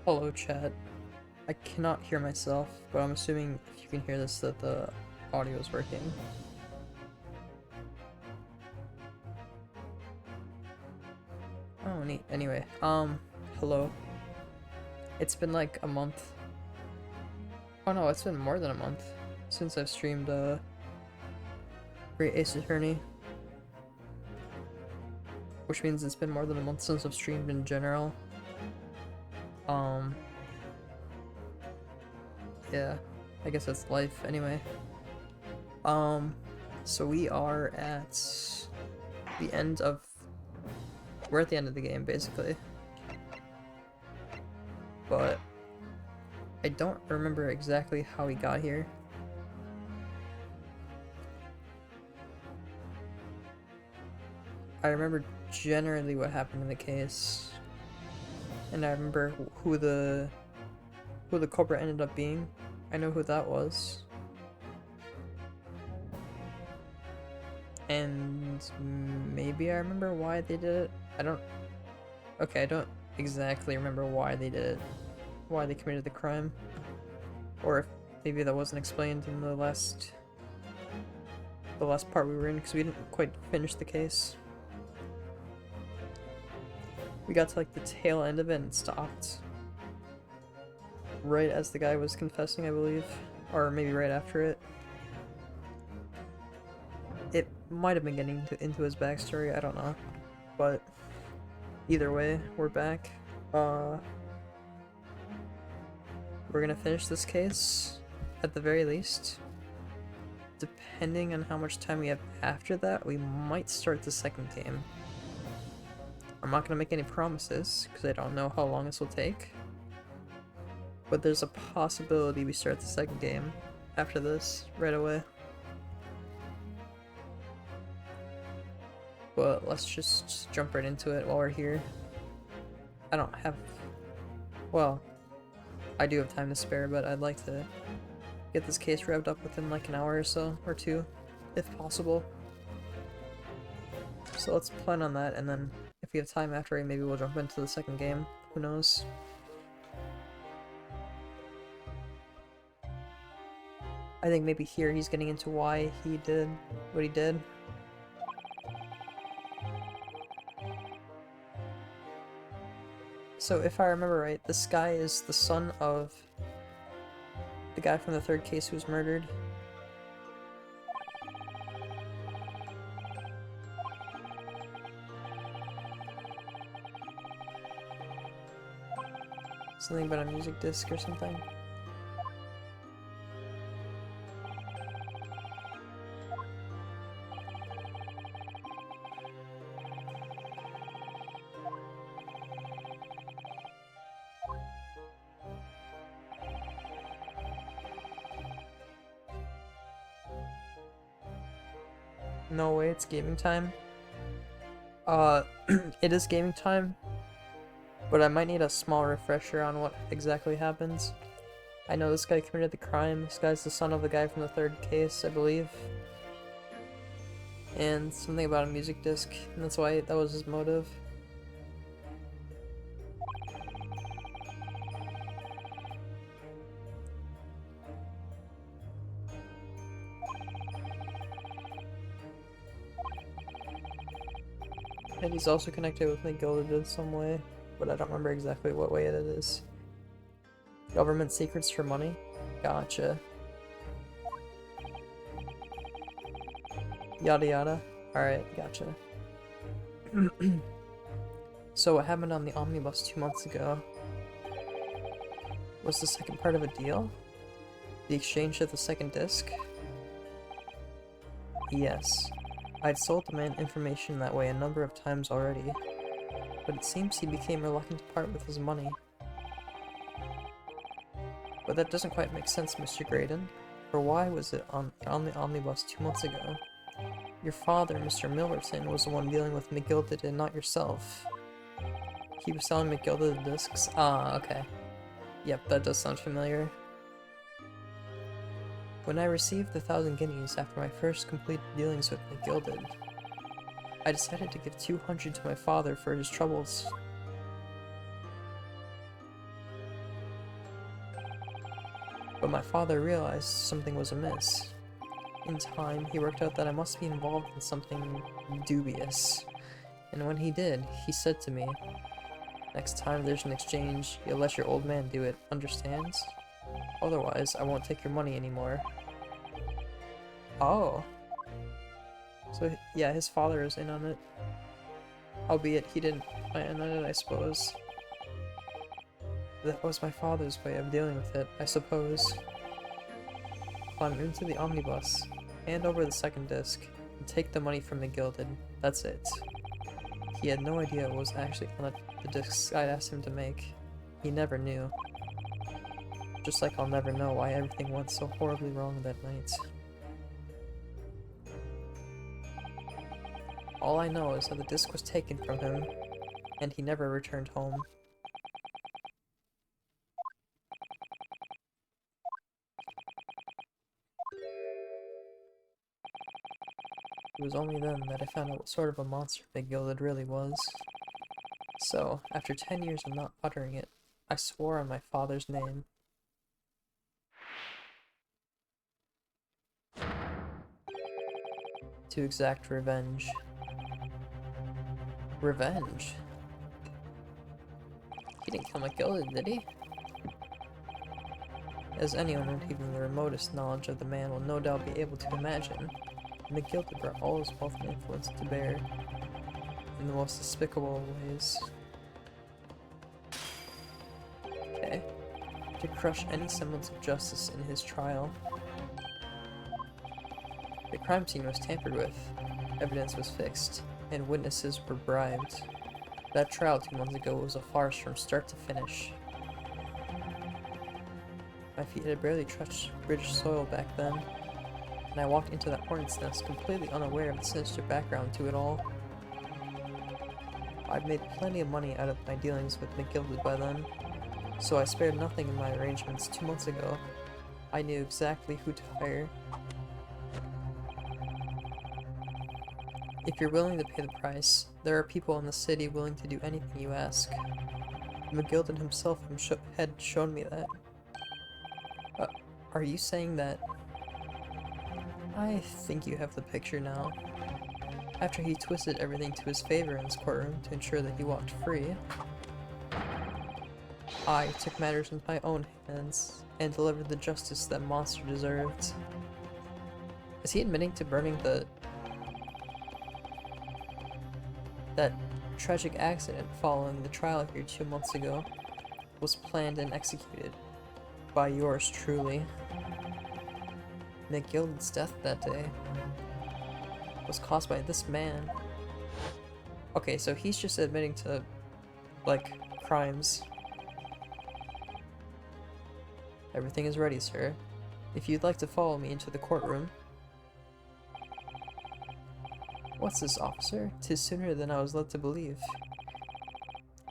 Hello, chat. I cannot hear myself, but I'm assuming if you can hear this that the audio is working. Oh, neat. Anyway, hello. It's been like a month. Oh no, it's been more than a month since I've streamed, Great Ace Attorney. Which means it's been more than a month since I've streamed in general. Um, yeah. I guess that's life, anyway. So we are at the end of... We're at the end of the game, basically. But I don't remember exactly how we got here. I remember generally what happened in the case, and I remember who the culprit ended up being. I know who that was. And maybe I remember why they did it. I don't exactly remember why they did it. Why they committed the crime. Or if maybe that wasn't explained in the last part we were in, because we didn't quite finish the case. We got to like the tail end of it and stopped. Right as the guy was confessing, I believe. Or maybe right after it. It might have been getting into his backstory, I don't know. But either way, we're back. We're gonna finish this case, at the very least. Depending on how much time we have after that, we might start the second game. I'm not gonna make any promises, because I don't know how long this will take. But there's a possibility we start the second game after this, right away. But let's just jump right into it while we're here. I don't have... Well, I do have time to spare, but I'd like to get this case wrapped up within like an hour or so, or two, if possible. So let's plan on that, and then if we have time after it, maybe we'll jump into the second game. Who knows? I think maybe here he's getting into why he did what he did. So if I remember right, this guy is the son of the guy from the third case who was murdered. Something about a music disc or something. No way, it's gaming time. It is gaming time, but I might need a small refresher on what exactly happens. I know this guy committed the crime. This guy's the son of the guy from the third case, I believe. And something about a music disc, and that's why that was his motive. And he's also connected with McGilded in some way, but I don't remember exactly what way it is. Government secrets for money? Gotcha. Yada yada. Alright, gotcha. So what happened on the omnibus 2 months ago was the second part of a deal? The exchange of the second disc? Yes. I'd sold the man information that way a number of times already, but it seems he became reluctant to part with his money. But that doesn't quite make sense, Mr. Graydon. For why was it on the omnibus 2 months ago? Your father, Mr. Milverton, was the one dealing with McGilded and not yourself. He was selling McGilded the discs? Ah, okay. Yep, that does sound familiar. When I received the 1,000 guineas after my first complete dealings with McGilded, I decided to give 200 to my father for his troubles. But my father realized something was amiss. In time, he worked out that I must be involved in something dubious. And when he did, he said to me, "Next time there's an exchange, you'll let your old man do it, understand? Otherwise, I won't take your money anymore." Oh. So, yeah, his father is in on it. Albeit he didn't plan on it, I suppose. That was my father's way of dealing with it, I suppose. Climb into the omnibus, hand over the second disc, and take the money from the Gilded. That's it. He had no idea what was actually on the discs I'd asked him to make. He never knew. Just like I'll never know why everything went so horribly wrong that night. All I know is that the disc was taken from him, and he never returned home. It was only then that I found out what sort of a monster Big Gilded really was. So, after 10 years of not uttering it, I swore on my father's name. To exact revenge. Revenge? He didn't kill McGilded, did he? As anyone with even the remotest knowledge of the man will no doubt be able to imagine, McGilded brought all his wealth and influence to bear in the most despicable of ways. Okay. To crush any semblance of justice in his trial. The crime scene was tampered with, evidence was fixed, and witnesses were bribed. That trial 2 months ago was a farce from start to finish. My feet had barely touched British soil back then, and I walked into that hornet's nest completely unaware of the sinister background to it all. I'd made plenty of money out of my dealings with McGilded by then, so I spared nothing in my arrangements 2 months ago. I knew exactly who to hire. If you're willing to pay the price, there are people in the city willing to do anything you ask. McGilded himself had shown me that. Are you saying that? I think you have the picture now. After he twisted everything to his favor in his courtroom to ensure that he walked free, I took matters into my own hands and delivered the justice that monster deserved. Is he admitting to burning that tragic accident following the trial here 2 months ago was planned and executed by yours truly? McGilded's death that day was caused by this man. Okay, so he's just admitting to, like, crimes. Everything is ready, sir. If you'd like to follow me into the courtroom. What's this, officer? 'Tis sooner than I was led to believe.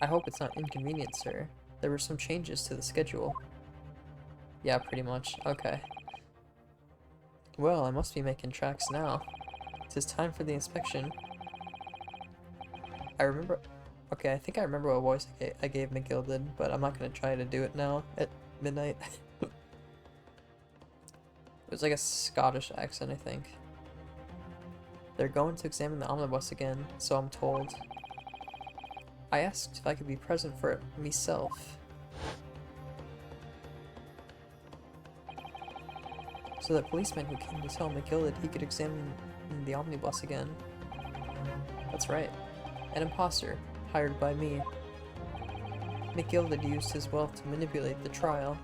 I hope it's not inconvenient, sir. There were some changes to the schedule. Yeah, pretty much. Okay. Well, I must be making tracks now. 'Tis time for the inspection. I remember... Okay, I think I remember what voice I gave McGilded, but I'm not going to try to do it now at midnight. It was like a Scottish accent, I think. They're going to examine the omnibus again, so I'm told. I asked if I could be present for it myself. So the policeman who came to tell McGilded he could examine the omnibus again. That's right. An imposter, hired by me. McGilded used his wealth to manipulate the trial.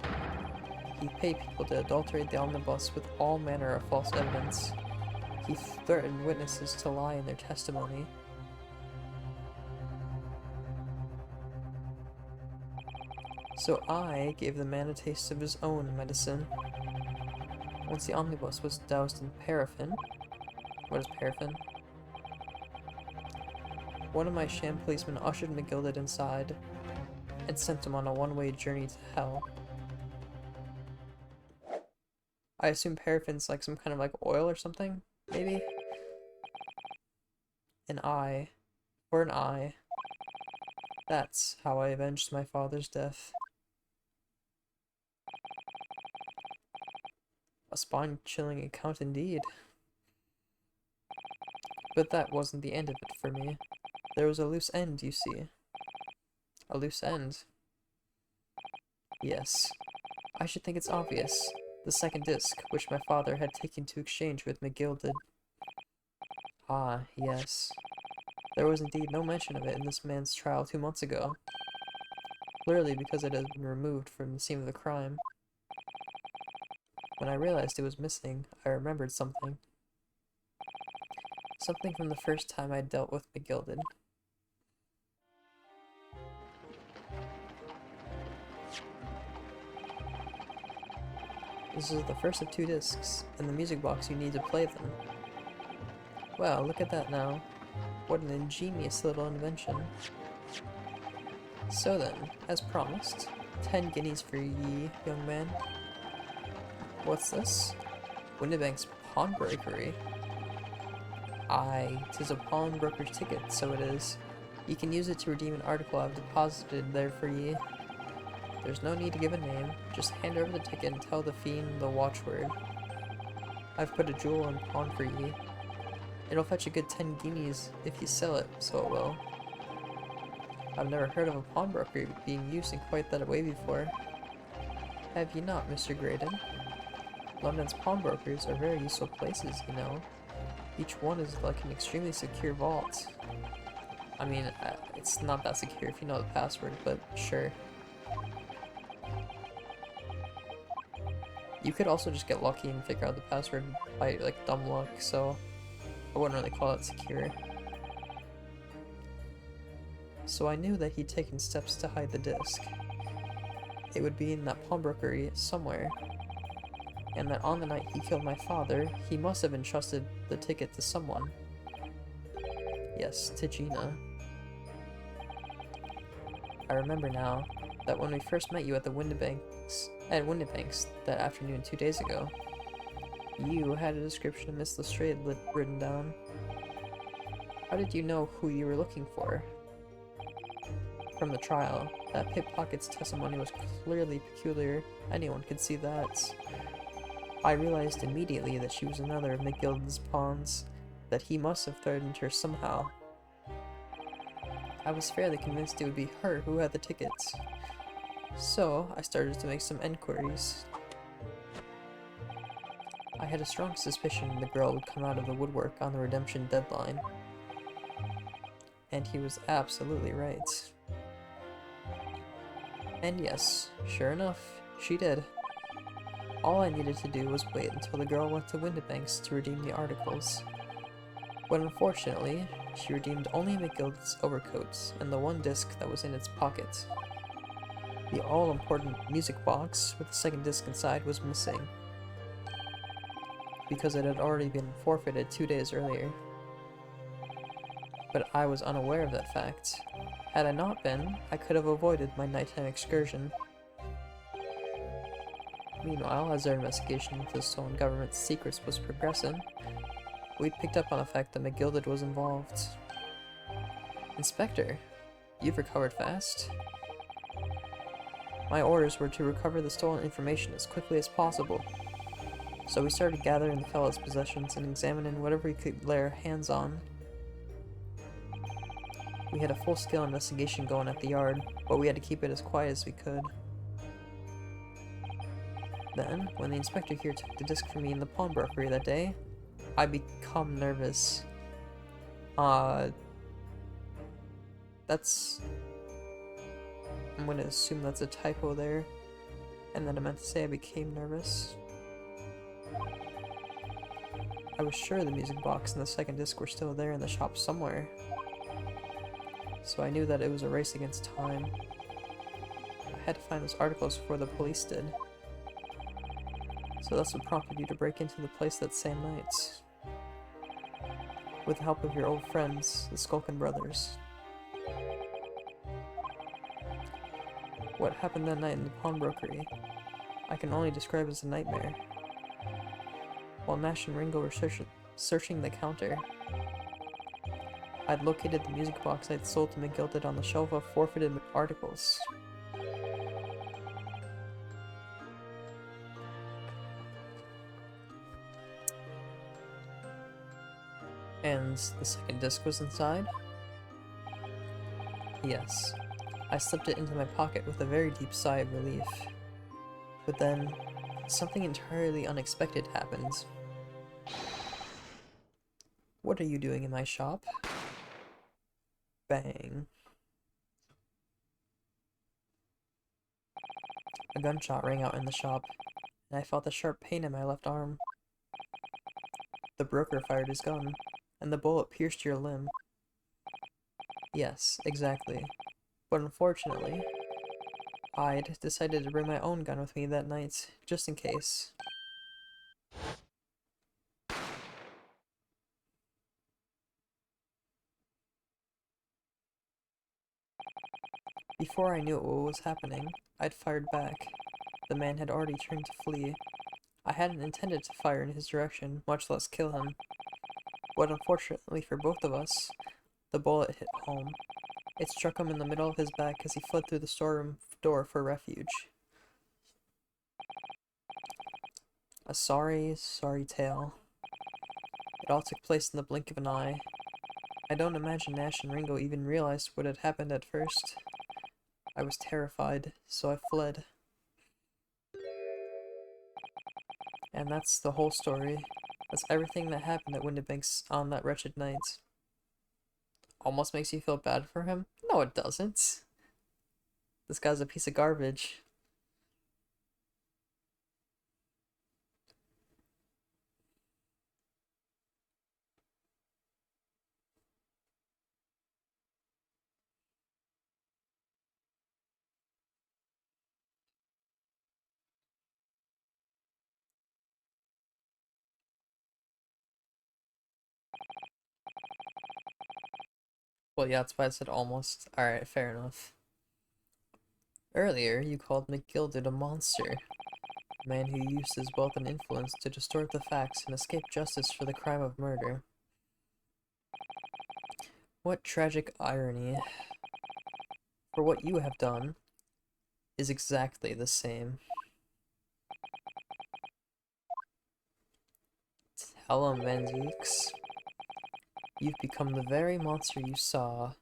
He paid people to adulterate the omnibus with all manner of false evidence. He threatened witnesses to lie in their testimony. So I gave the man a taste of his own medicine. Once the omnibus was doused in paraffin... What is paraffin? One of my sham policemen ushered McGilded inside and sent him on a one-way journey to hell. I assume paraffin's like some kind of like oil or something, maybe? An eye. For an eye. That's how I avenged my father's death. A spine-chilling account indeed. But that wasn't the end of it for me. There was a loose end, you see. A loose end. Yes. I should think it's obvious. The second disc, which my father had taken to exchange with McGilded. Ah, yes. There was indeed no mention of it in this man's trial 2 months ago. Clearly because it had been removed from the scene of the crime. When I realized it was missing, I remembered something. Something from the first time I dealt with McGilded. This is the first of 2 discs, and the music box you need to play them. Well, look at that now. What an ingenious little invention. So then, as promised, 10 guineas for ye, young man. What's this? Windibank's pawnbrokery. Aye, 'tis a pawnbroker's ticket, so it is. Ye can use it to redeem an article I've deposited there for ye. There's no need to give a name, just hand over the ticket and tell the fiend the watchword. I've put a jewel in pawn for ye. It'll fetch a good 10 guineas if you sell it, so it will. I've never heard of a pawnbroker being used in quite that way before. Have ye not, Mr. Graydon? London's pawnbrokers are very useful places, you know. Each one is like an extremely secure vault. I mean, it's not that secure if you know the password, but sure. You could also just get lucky and figure out the password by, like, dumb luck, so I wouldn't really call it secure. So I knew that he'd taken steps to hide the disc. It would be in that pawnbrokery somewhere. And that on the night he killed my father, he must have entrusted the ticket to someone. Yes, to Gina. I remember now that when we first met you at the Windibanks that afternoon 2 days ago, you had a description of Miss Lestrade written down. How did you know who you were looking for? From the trial, that pickpocket's testimony was clearly peculiar. Anyone could see that. I realized immediately that she was another of McGilded's pawns, that he must have threatened her somehow. I was fairly convinced it would be her who had the tickets. So, I started to make some enquiries. I had a strong suspicion the girl would come out of the woodwork on the redemption deadline. And he was absolutely right. And yes, sure enough, she did. All I needed to do was wait until the girl went to Windibanks to redeem the articles. But unfortunately, she redeemed only McGilded's overcoat and the one disc that was in its pocket. The all-important music box with the second disc inside was missing, because it had already been forfeited 2 days earlier. But I was unaware of that fact. Had I not been, I could have avoided my nighttime excursion. Meanwhile, as our investigation into the stolen government secrets was progressing, we picked up on the fact that McGilded was involved. Inspector, you've recovered fast. My orders were to recover the stolen information as quickly as possible, so we started gathering the fellow's possessions and examining whatever we could lay our hands on. We had a full-scale investigation going at the yard, but we had to keep it as quiet as we could. Then, when the inspector here took the disc from me in the pawnbrokery that day, I become nervous. That's... I'm gonna assume that's a typo there, and then I meant to say I became nervous. I was sure the music box and the second disc were still there in the shop somewhere, so I knew that it was a race against time. I had to find those articles before the police did. So that's what prompted you to break into the place that same night. With the help of your old friends, the Skulkin brothers. What happened that night in the pawnbrokery, I can only describe as a nightmare. While Nash and Ringo were searching the counter, I'd located the music box I'd sold to McGilded on the shelf of forfeited articles. And the second disc was inside? Yes. I slipped it into my pocket with a very deep sigh of relief. But then, something entirely unexpected happened. What are you doing in my shop? Bang. A gunshot rang out in the shop, and I felt a sharp pain in my left arm. The broker fired his gun, and the bullet pierced your limb. Yes, exactly. But unfortunately, I'd decided to bring my own gun with me that night, just in case. Before I knew what was happening, I'd fired back. The man had already turned to flee. I hadn't intended to fire in his direction, much less kill him. But unfortunately for both of us, the bullet hit home. It struck him in the middle of his back as he fled through the storeroom door for refuge. A sorry, sorry tale. It all took place in the blink of an eye. I don't imagine Nash and Ringo even realized what had happened at first. I was terrified, so I fled. And that's the whole story. That's everything that happened at Windibanks on that wretched night. Almost makes you feel bad for him? No, it doesn't. This guy's a piece of garbage. Well, yeah, that's why I said almost. Alright, fair enough. Earlier, you called McGilded a monster. A man who used his wealth and influence to distort the facts and escape justice for the crime of murder. What tragic irony. For what you have done is exactly the same. Tell him, Van Zieks. You've become the very monster you saw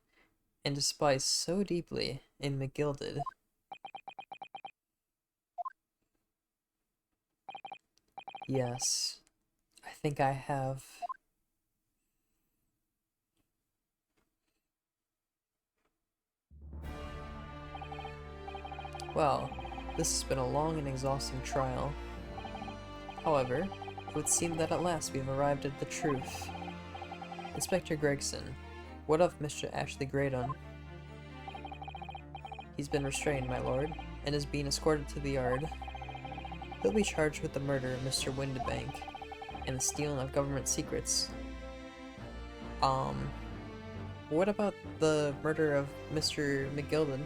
and despise so deeply in McGilded. Yes, I think I have. Well, this has been a long and exhausting trial. However, it would seem that at last we've arrived at the truth. Inspector Gregson, what of Mr. Ashley Graydon? He's been restrained, my lord, and is being escorted to the yard. He'll be charged with the murder of Mr. Windibank and the stealing of government secrets. What about the murder of Mr. McGilded?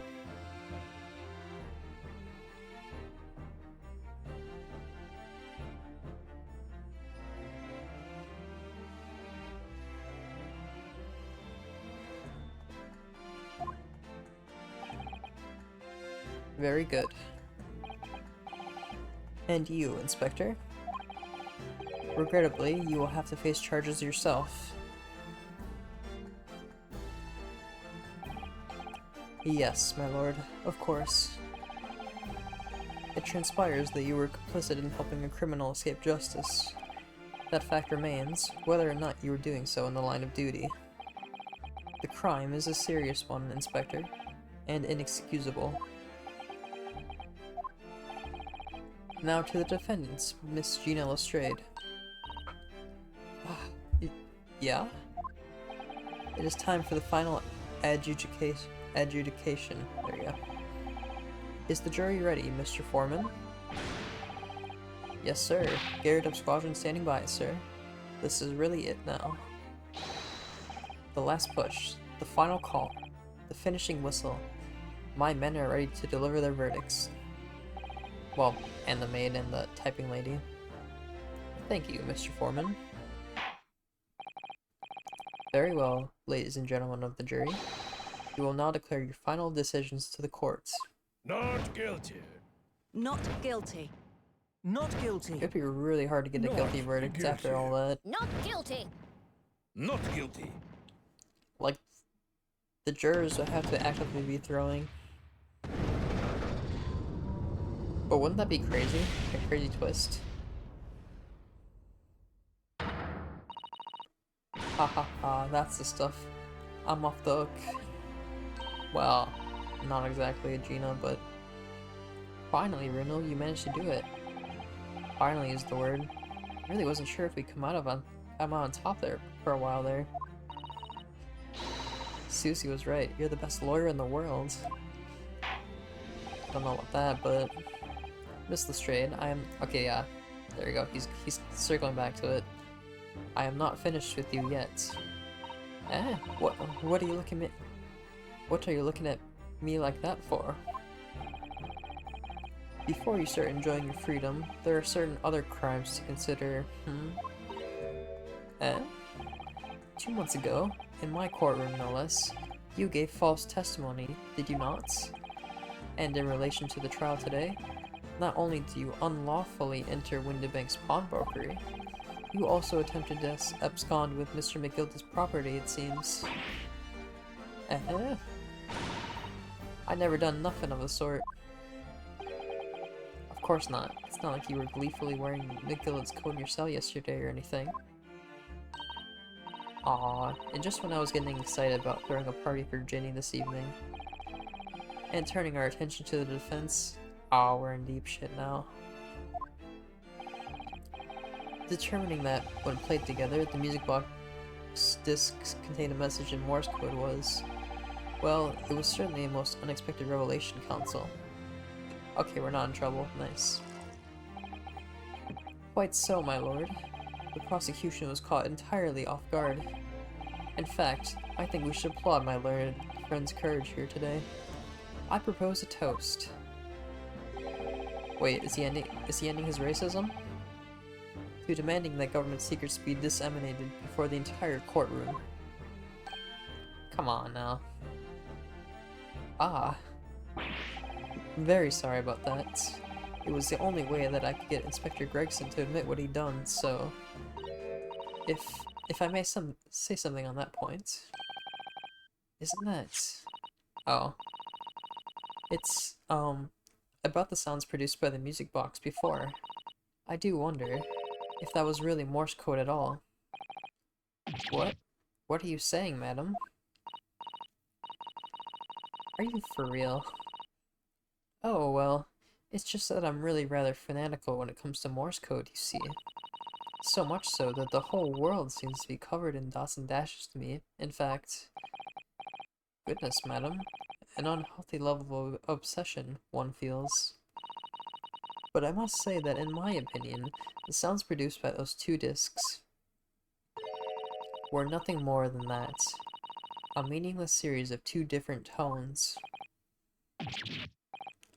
Very good. And you, Inspector? Regrettably, you will have to face charges yourself. Yes, my lord, of course. It transpires that you were complicit in helping a criminal escape justice. That fact remains, whether or not you were doing so in the line of duty. The crime is a serious one, Inspector, and inexcusable. Now to the defendants, Miss Gina Lestrade. Yeah? It is time for the final adjudication. There you go. Is the jury ready, Mr. Foreman? Yes, sir. Geared up squadron standing by, sir. This is really it now. The last push. The final call. The finishing whistle. My men are ready to deliver their verdicts. Well, and the maid and the typing lady. Thank you, Mr. Foreman. Very well, ladies and gentlemen of the jury. You will now declare your final decisions to the courts. Not guilty. Not guilty. Not guilty. It'd be really hard to get a Not guilty verdict after all that. Not guilty. Not guilty. Like, the jurors would have to actively be throwing. But wouldn't that be crazy? A crazy twist. Ha ha ha, that's the stuff. I'm off the hook. Well, not exactly a Gina, but... Finally, Rino, you managed to do it. Finally is the word. I really wasn't sure if we'd come out on top there for a while there. Susie was right. You're the best lawyer in the world. Don't know about that, but... Miss Lestrade, I am... Okay, yeah. There we go. He's circling back to it. I am not finished with you yet. Eh? What are you looking at... What are you looking at me like that for? Before you start enjoying your freedom, there are certain other crimes to consider, Eh? 2 months ago, in my courtroom no less, you gave false testimony, did you not? And in relation to the trial today, not only do you unlawfully enter Windibank's pawnbrokery, you also attempted to abscond with Mr. McGilda's property, it seems. Eh? I never done nothing of the sort. Of course not. It's not like you were gleefully wearing McGilda's coat in your cell yesterday or anything. Aww, and just when I was getting excited about throwing a party for Ginny this evening, and turning our attention to the defense, aw, we're in deep shit now. Determining that, when played together, the music box discs contained a message in Morse code was, well, it was certainly a most unexpected revelation, counsel. Okay, we're not in trouble. Nice. Quite so, my lord. The prosecution was caught entirely off guard. In fact, I think we should applaud my learned friend's courage here today. I propose a toast. Wait, is he ending his racism? To demanding that government secrets be disseminated before the entire courtroom. Come on now. Ah. I'm very sorry about that. It was the only way that I could get Inspector Gregson to admit what he'd done, so... If I may say something on that point... Isn't that... Oh. It's, about the sounds produced by the music box before. I do wonder if that was really Morse code at all. What? What are you saying, madam? Are you for real? Oh, well, it's just that I'm really rather fanatical when it comes to Morse code, you see. So much so that the whole world seems to be covered in dots and dashes to me. In fact... Goodness, madam. An unhealthy level of obsession, one feels. But I must say that in my opinion, the sounds produced by those two discs were nothing more than that. A meaningless series of two different tones.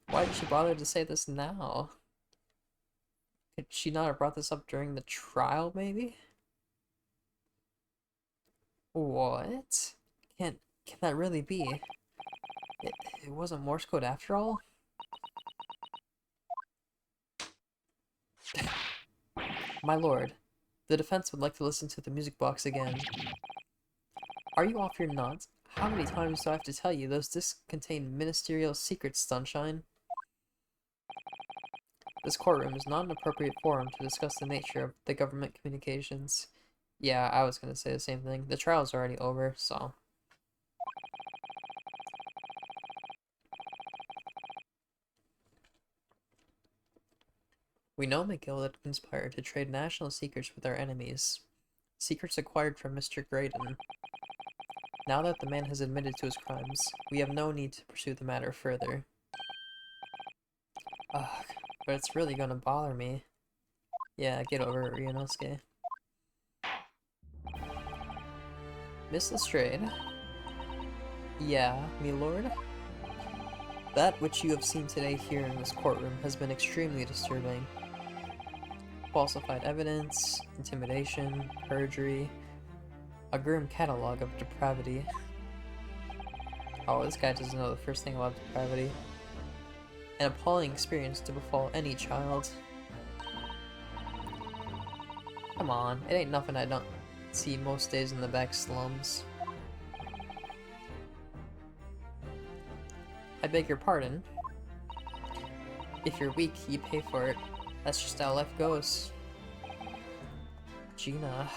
Why did she bother to say this now? Could she not have brought this up during the trial, maybe? What? Can that really be? It wasn't Morse code after all? My lord, the defense would like to listen to the music box again. Are you off your nuts? How many times do I have to tell you those discs contain ministerial secrets, Sunshine? This courtroom is not an appropriate forum to discuss the nature of the government communications. Yeah, I was gonna say the same thing. The trial's already over, so... We know McGilda conspired to trade national secrets with our enemies. Secrets acquired from Mr. Graydon. Now that the man has admitted to his crimes, we have no need to pursue the matter further. Ugh, but it's really gonna bother me. Yeah, get over it, Ryunosuke. Miss Lestrade? Yeah, me lord? That which you have seen today here in this courtroom has been extremely disturbing. Falsified evidence, intimidation, perjury, a grim catalog of depravity. Oh, this guy doesn't know the first thing about depravity. An appalling experience to befall any child. Come on, it ain't nothing I don't See most days in the back slums. I beg your pardon. If you're weak, you pay for it. That's just how life goes. Gina.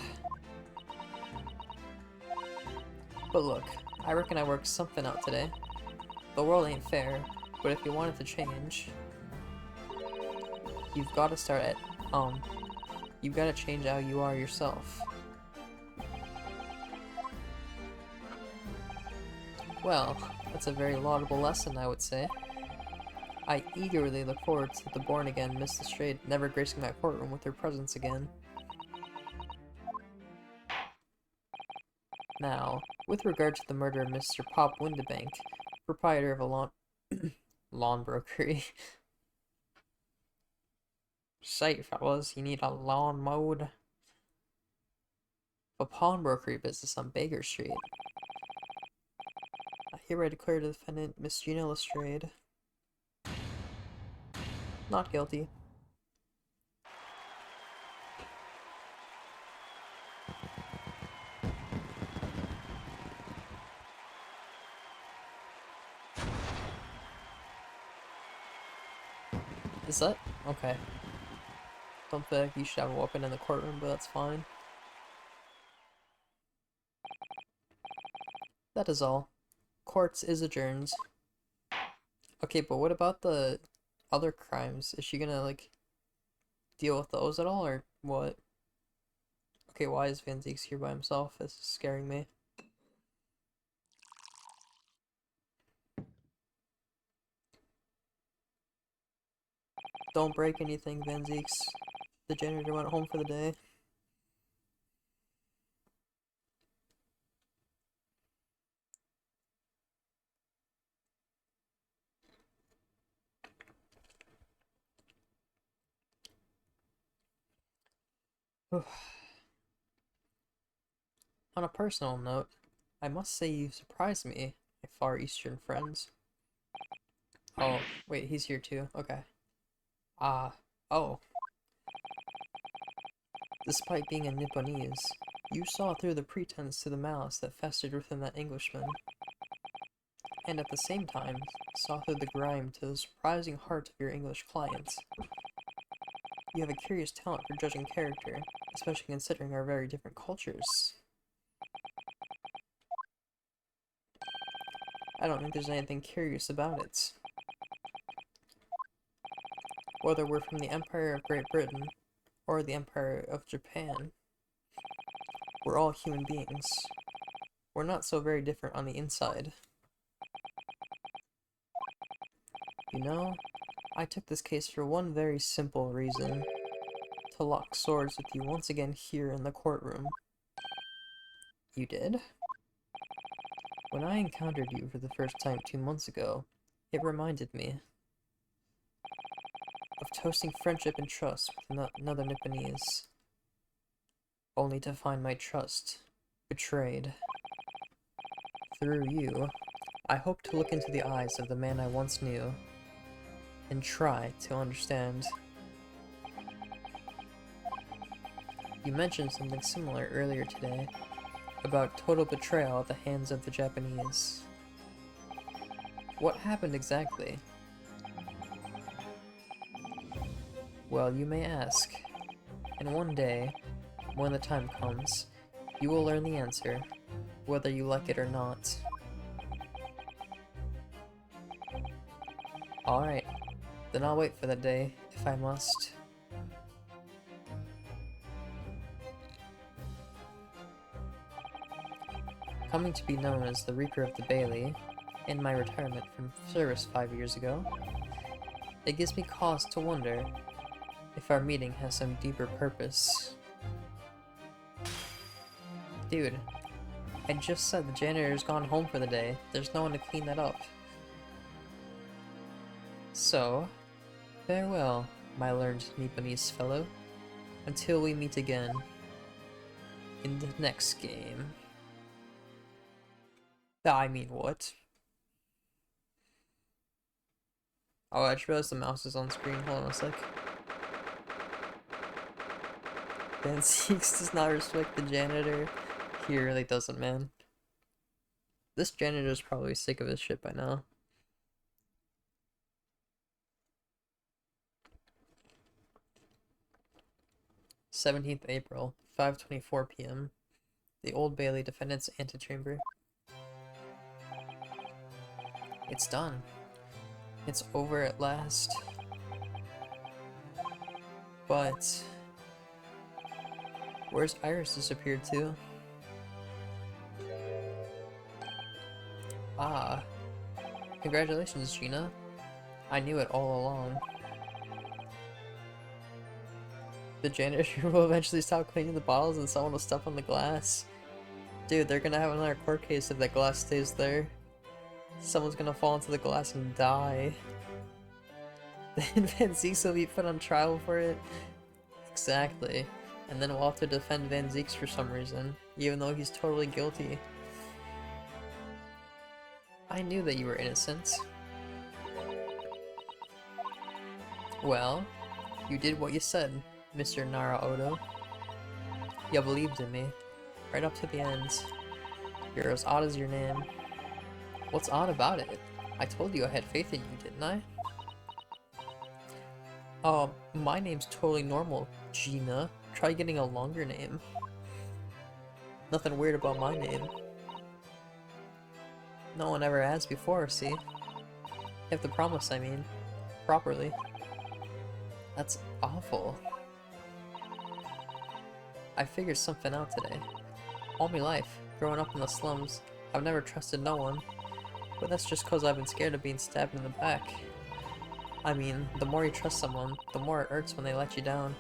But look, I reckon I worked something out today. The world ain't fair, but if you want it to change, you've got to start at home. You've got to change how you are yourself. Well, that's a very laudable lesson, I would say. I eagerly look forward to the born-again Miss Lestrade never gracing my courtroom with her presence again. Now, with regard to the murder of Mr. Pop Windebank, proprietor of a lawn brokery. Say, fellas, you need a lawn mowed. A pawnbrokery business on Baker Street. I hereby declare the defendant, Miss Gina Lestrade, not guilty. Is that? Okay. Don't think you should have a weapon in the courtroom, but that's fine. That is all. Court is adjourned. Okay, but what about the other crimes? Is she gonna, like, deal with those at all, or what? Okay, why is Van Zieks here by himself? This is scaring me. Don't break anything, Van Zieks. The janitor went home for the day. On a personal note, I must say you've surprised me, my Far Eastern friends. Oh, wait, he's here too. Okay. Oh. Despite being a Nipponese, you saw through the pretense to the malice that festered within that Englishman, and at the same time, saw through the grime to the surprising heart of your English clients. You have a curious talent for judging character, especially considering our very different cultures. I don't think there's anything curious about it. Whether we're from the Empire of Great Britain, or the Empire of Japan, we're all human beings. We're not so very different on the inside. You know, I took this case for one very simple reason. To lock swords with you once again here in the courtroom. You did? When I encountered you for the first time 2 months ago, it reminded me of toasting friendship and trust with another Nipponese, only to find my trust betrayed. Through you, I hope to look into the eyes of the man I once knew, and try to understand. You mentioned something similar earlier today, about total betrayal at the hands of the Japanese. What happened exactly? Well, you may ask, and one day, when the time comes, you will learn the answer, whether you like it or not. Alright, then I'll wait for that day, if I must. Coming to be known as the Reaper of the Bailey, in my retirement from service 5 years ago, it gives me cause to wonder if our meeting has some deeper purpose. Dude, I just said the janitor's gone home for the day. There's no one to clean that up. So, farewell, my learned Nipponese fellow, until we meet again in the next game. I mean, what? Oh, I just realized the mouse is on screen. Hold on a sec. Van Seeks does not respect the janitor. He really doesn't, man. This janitor's probably sick of his shit by now. April 5:24 p.m. The Old Bailey Defendant's Antechamber. It's done. It's over at last. But where's Iris disappeared to? Ah, congratulations, Gina. I knew it all along. The janitor will eventually stop cleaning the bottles and someone will step on the glass. Dude, they're gonna have another court case if that glass stays there. Someone's gonna fall into the glass and die. Then Van Zieks will be put on trial for it. Exactly. And then we'll have to defend Van Zieks for some reason, even though he's totally guilty. I knew that you were innocent. Well, you did what you said, Mr. Nara Odo. You believed in me, right up to the end. You're as odd as your name. What's odd about it? I told you I had faith in you, didn't I? My name's totally normal, Gina. Try getting a longer name. Nothing weird about my name. No one ever has before, see? You have to promise, I mean. Properly. That's awful. I figured something out today. All my life, growing up in the slums, I've never trusted no one. But that's just cause I've been scared of being stabbed in the back. I mean, the more you trust someone, the more it hurts when they let you down.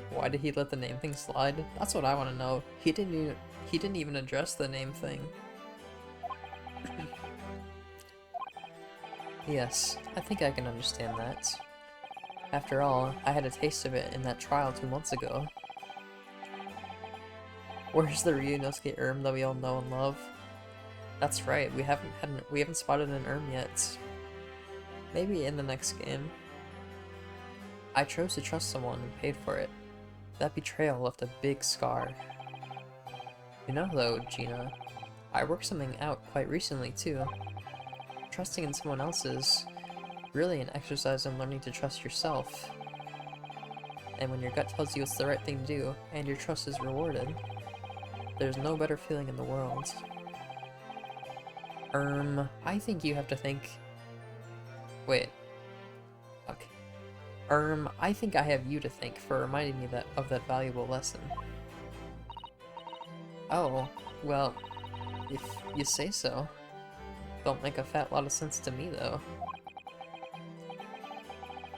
Why did he let the name thing slide? That's what I want to know. He didn't even address the name thing. Yes, I think I can understand that. After all, I had a taste of it in that trial 2 months ago. Where's the Ryunosuke Erm that we all know and love? That's right, we haven't spotted an Erm yet. Maybe in the next game. I chose to trust someone and paid for it. That betrayal left a big scar. You know though, Gina, I worked something out quite recently too. Trusting in someone else is really an exercise in learning to trust yourself. And when your gut tells you it's the right thing to do, and your trust is rewarded, there's no better feeling in the world. I think you have to think... Wait. Okay. I think I have you to thank for reminding me of that valuable lesson. Oh, well, if you say so. Don't make a fat lot of sense to me, though.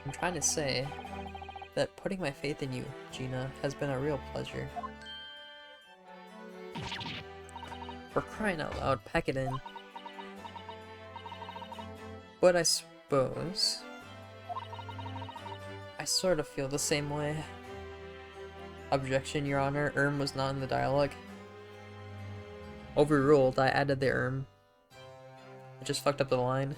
I'm trying to say that putting my faith in you, Gina, has been a real pleasure. For crying out loud, pack it in. But I suppose I sort of feel the same way. Objection, Your Honor. Was not in the dialogue. Overruled. I added the I just fucked up the line.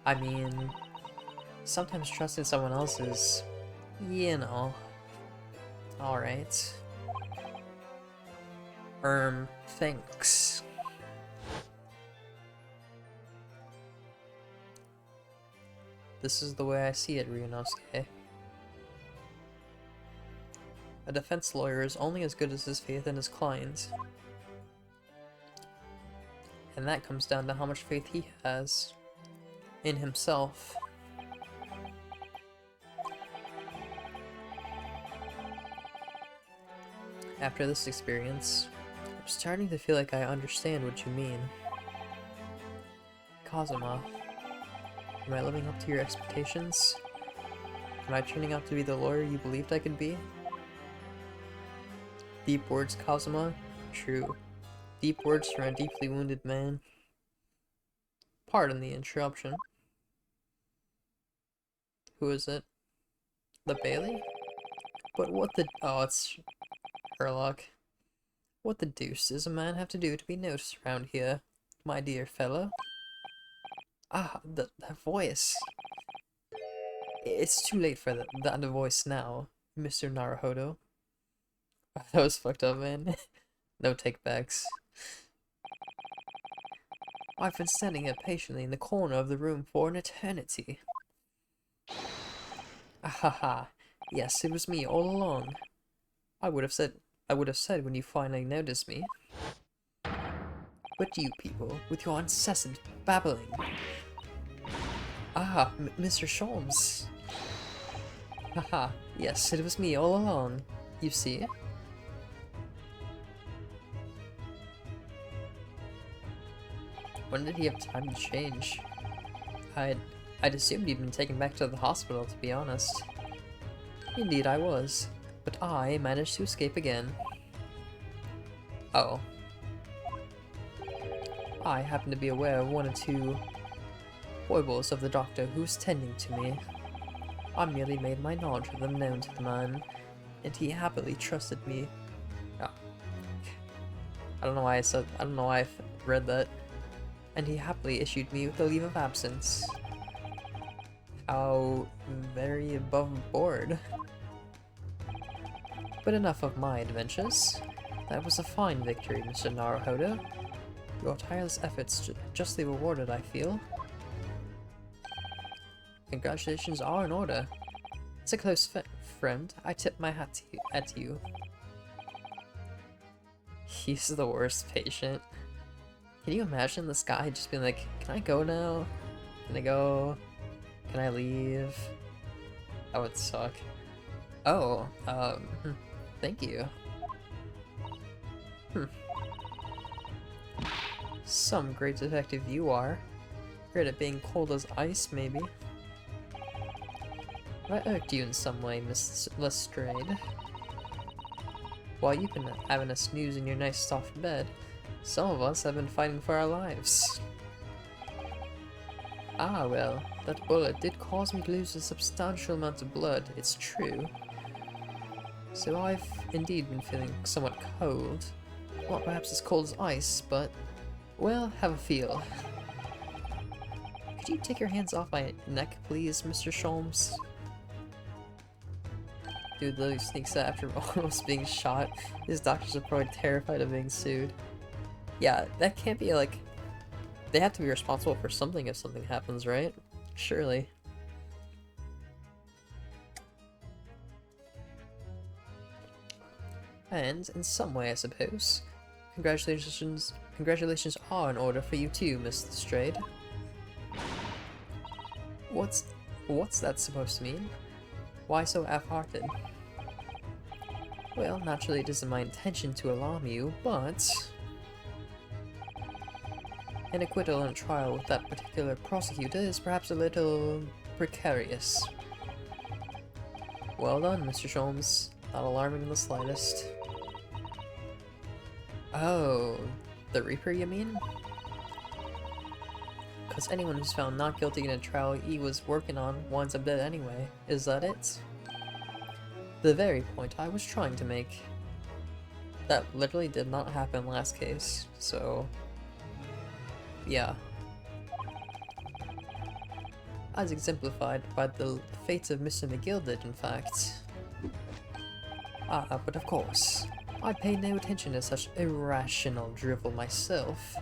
I mean, sometimes trusting someone else is, you know, alright. Thanks. This is the way I see it, Ryunosuke. A defense lawyer is only as good as his faith in his client. And that comes down to how much faith he has in himself. After this experience, I'm starting to feel like I understand what you mean. Kazuma, am I living up to your expectations? Am I turning out to be the lawyer you believed I could be? Deep words, Kazuma? True. Deep words from a deeply wounded man. Pardon the interruption. Who is it? The Bailey? But what the— oh, it's Herlock. What the deuce does a man have to do to be noticed around here, my dear fellow? Ah, that voice. It's too late for that voice now, Mr. Naruhodo. That was fucked up, man. No takebacks. I've been standing here patiently in the corner of the room for an eternity. Ahaha. Yes, it was me all along. I would have said when you finally noticed me. But you people, with your incessant babbling. Ah, Mr. Sholmes. Haha, yes, it was me all along. You see? When did he have time to change? I'd assumed he'd been taken back to the hospital, to be honest. Indeed I was, but I managed to escape again. Oh. I happen to be aware of one or two foibles of the doctor who's tending to me. I merely made my knowledge of them known to the man, and he happily trusted me. Oh. I don't know why I read that. And he happily issued me with a leave of absence. How very above board. But enough of my adventures. That was a fine victory, Mr. Naruhodo. Your tireless efforts justly rewarded, I feel. Congratulations are in order. As a close friend, I tip my hat at you. He's the worst patient. Can you imagine this guy just being like, can I go now? Can I go? Can I leave? That would suck. Oh, thank you. Some great detective you are. Great at being cold as ice, maybe. Have I irked you in some way, Miss Lestrade? While you've been having a snooze in your nice soft bed, some of us have been fighting for our lives. Ah, well, that bullet did cause me to lose a substantial amount of blood, it's true. So I've indeed been feeling somewhat cold. Not perhaps as cold as ice, but, well, have a feel. Could you take your hands off my neck, please, Mr. Sholmes? Dude literally sneaks out after almost being shot. His doctors are probably terrified of being sued. Yeah, that can't be like... They have to be responsible for something if something happens, right? Surely. And, in some way, I suppose, congratulations are in order for you too, Miss Lestrade. What's that supposed to mean? Why so half-hearted? Well, naturally it isn't my intention to alarm you, but... an acquittal in a trial with that particular prosecutor is perhaps a little precarious. Well done, Mr. Sholmes. Not alarming in the slightest. Oh, the Reaper, you mean? Because anyone who's found not guilty in a trial he was working on winds up dead anyway. Is that it? The very point I was trying to make. That literally did not happen last case, so... yeah. As exemplified by the fate of Mr. McGill did, in fact. Ah, but of course, I pay no attention to such irrational drivel myself.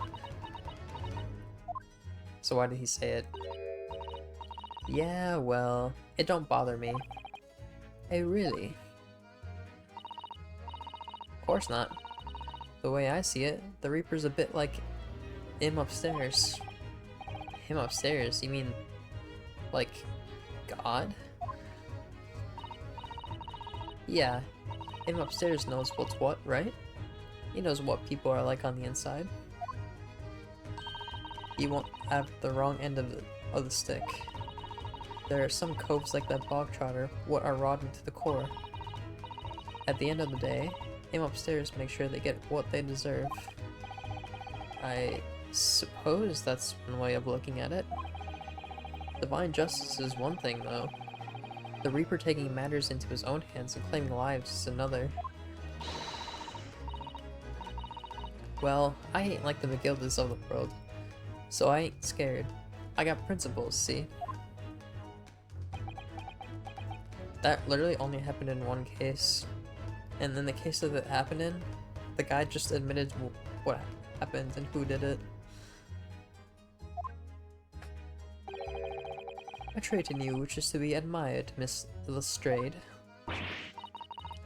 So why did he say it? Yeah, well, it don't bother me. Hey, really? Of course not. The way I see it, the Reaper's a bit like him upstairs. Him upstairs? You mean, like, God? Yeah, him upstairs knows what's what, right? He knows what people are like on the inside. He won't have the wrong end of the stick. There are some coves like that bog trotter what are rotten to the core. At the end of the day, him upstairs makes sure they get what they deserve. I suppose that's one way of looking at it. Divine justice is one thing, though. The Reaper taking matters into his own hands and claiming lives is another. Well, I ain't like the McGildas of the world, so I ain't scared. I got principles, see? That literally only happened in one case. And in the case that it happened in, the guy just admitted what happened and who did it. A trait in you which is to be admired, Miss Lestrade.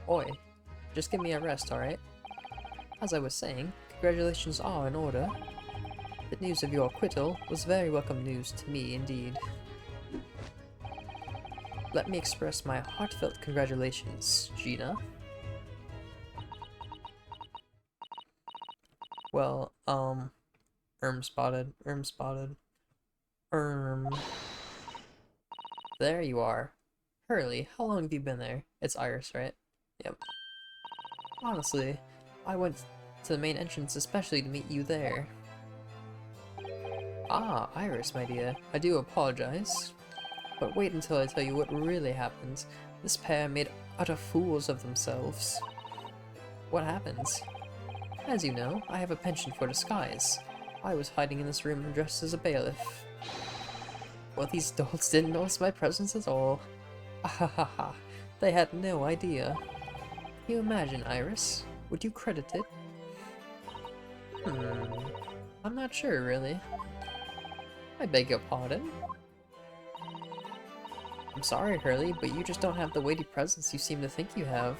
Oi, just give me a rest, alright? As I was saying, congratulations are in order. The news of your acquittal was very welcome news to me indeed. Let me express my heartfelt congratulations, Gina. Well, spotted. There you are. Hurley, how long have you been there? It's Iris, right? Yep. Honestly, I went to the main entrance especially to meet you there. Ah, Iris, my dear. I do apologize. But wait until I tell you what really happened. This pair made utter fools of themselves. What happens? As you know, I have a penchant for disguise. I was hiding in this room dressed as a bailiff. Well, these dolts didn't notice my presence at all. Ahahaha, they had no idea. Can you imagine, Iris? Would you credit it? I'm not sure, really. I beg your pardon? I'm sorry, Hurley, but you just don't have the weighty presence you seem to think you have.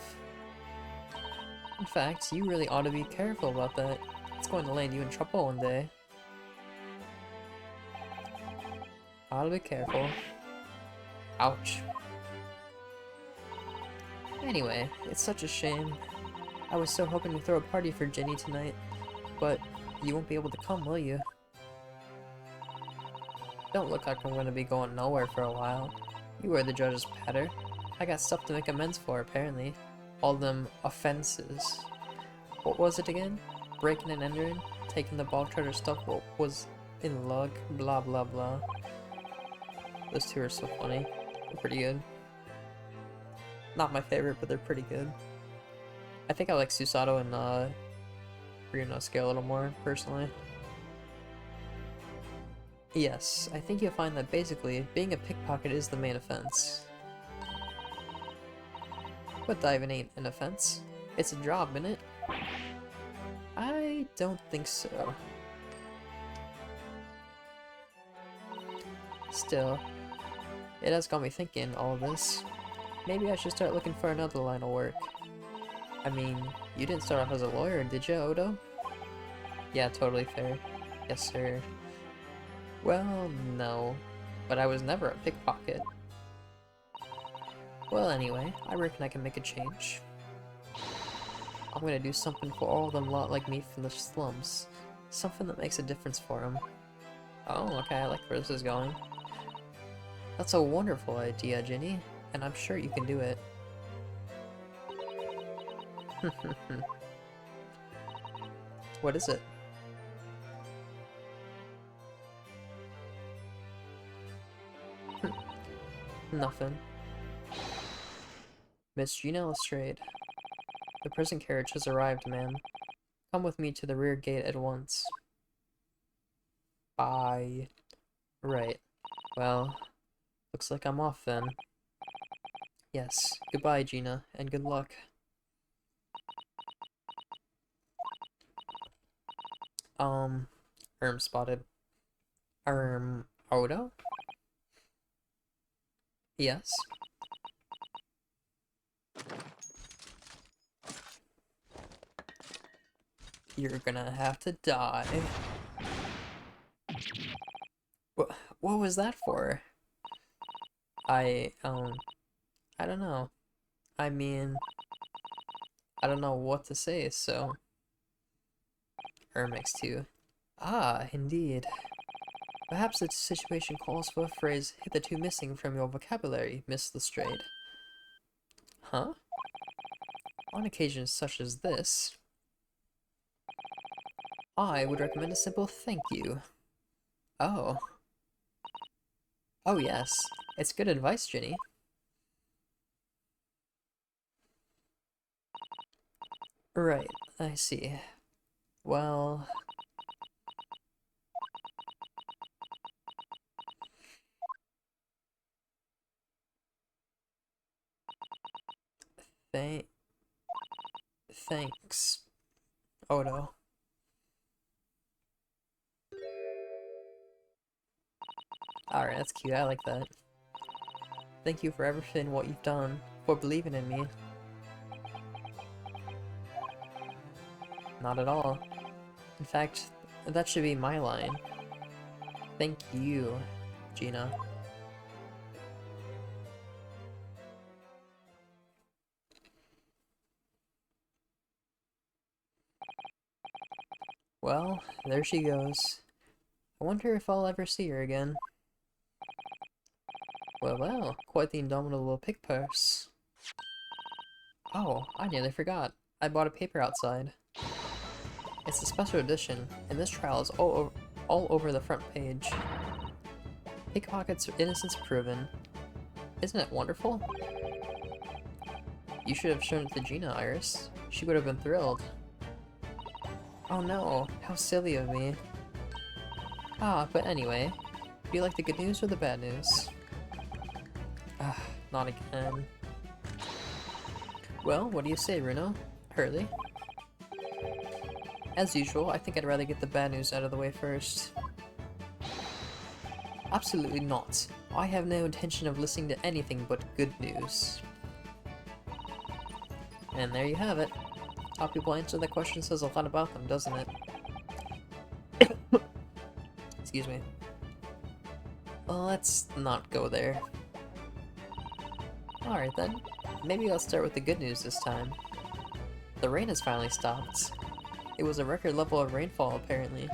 In fact, you really ought to be careful about that. It's going to land you in trouble one day. Ought to be careful. Ouch. Anyway, it's such a shame. I was so hoping to throw a party for Ginny tonight, but you won't be able to come, will you? Don't look like I'm going to be going nowhere for a while. You were the judge's petter. I got stuff to make amends for, apparently. All them offenses. What was it again? Breaking and entering? Taking the ball treasure stuff what was in lug? Blah blah blah. Those two are so funny. They're pretty good. Not my favorite, but they're pretty good. I think I like Susato and Ryunosuke a little more, personally. Yes, I think you'll find that basically, being a pickpocket is the main offense. But diving ain't an offense. It's a job, innit? I don't think so. Still, it has got me thinking, all this. Maybe I should start looking for another line of work. I mean, you didn't start off as a lawyer, did you, Odo? Yeah, totally fair. Yes, sir. Well, no. But I was never a pickpocket. Well, anyway, I reckon I can make a change. I'm gonna do something for all them lot like me from the slums. Something that makes a difference for them. Oh, okay, I like where this is going. That's a wonderful idea, Ginny, and I'm sure you can do it. What is it? Nothing. Miss Gina Lestrade. The prison carriage has arrived, ma'am. Come with me to the rear gate at once. Bye. Right. Well, looks like I'm off then. Yes. Goodbye, Gina, and good luck. Spotted. Odo? Yes? You're gonna have to die. What was that for? I don't know. I mean, I don't know what to say, so... Ermix too. Ah, indeed. Perhaps the situation calls for a phrase hitherto missing from your vocabulary, Miss Lestrade. Huh? On occasions such as this, I would recommend a simple thank you. Oh. Oh yes, it's good advice, Ginny. Right, I see. Well... Thank... Thanks, Odo. Alright, that's cute, I like that. Thank you for everything what you've done, for believing in me. Not at all. In fact, that should be my line. Thank you, Gina. Well, there she goes. I wonder if I'll ever see her again. Well, well, quite the indomitable pick purse. Oh, I nearly forgot. I bought a paper outside. It's a special edition, and this trial is all over the front page. Pickpocket's innocence proven. Isn't it wonderful? You should have shown it to Gina, Iris. She would have been thrilled. Oh no, how silly of me. Ah, but anyway, do you like the good news or the bad news? Ah, not again. Well, what do you say, Runo? Hurley? As usual, I think I'd rather get the bad news out of the way first. Absolutely not. I have no intention of listening to anything but good news. And there you have it. How people answer that question says a lot about them, doesn't it? Excuse me. Well, let's not go there. Alright then. Maybe I'll start with the good news this time. The rain has finally stopped. It was a record level of rainfall, apparently.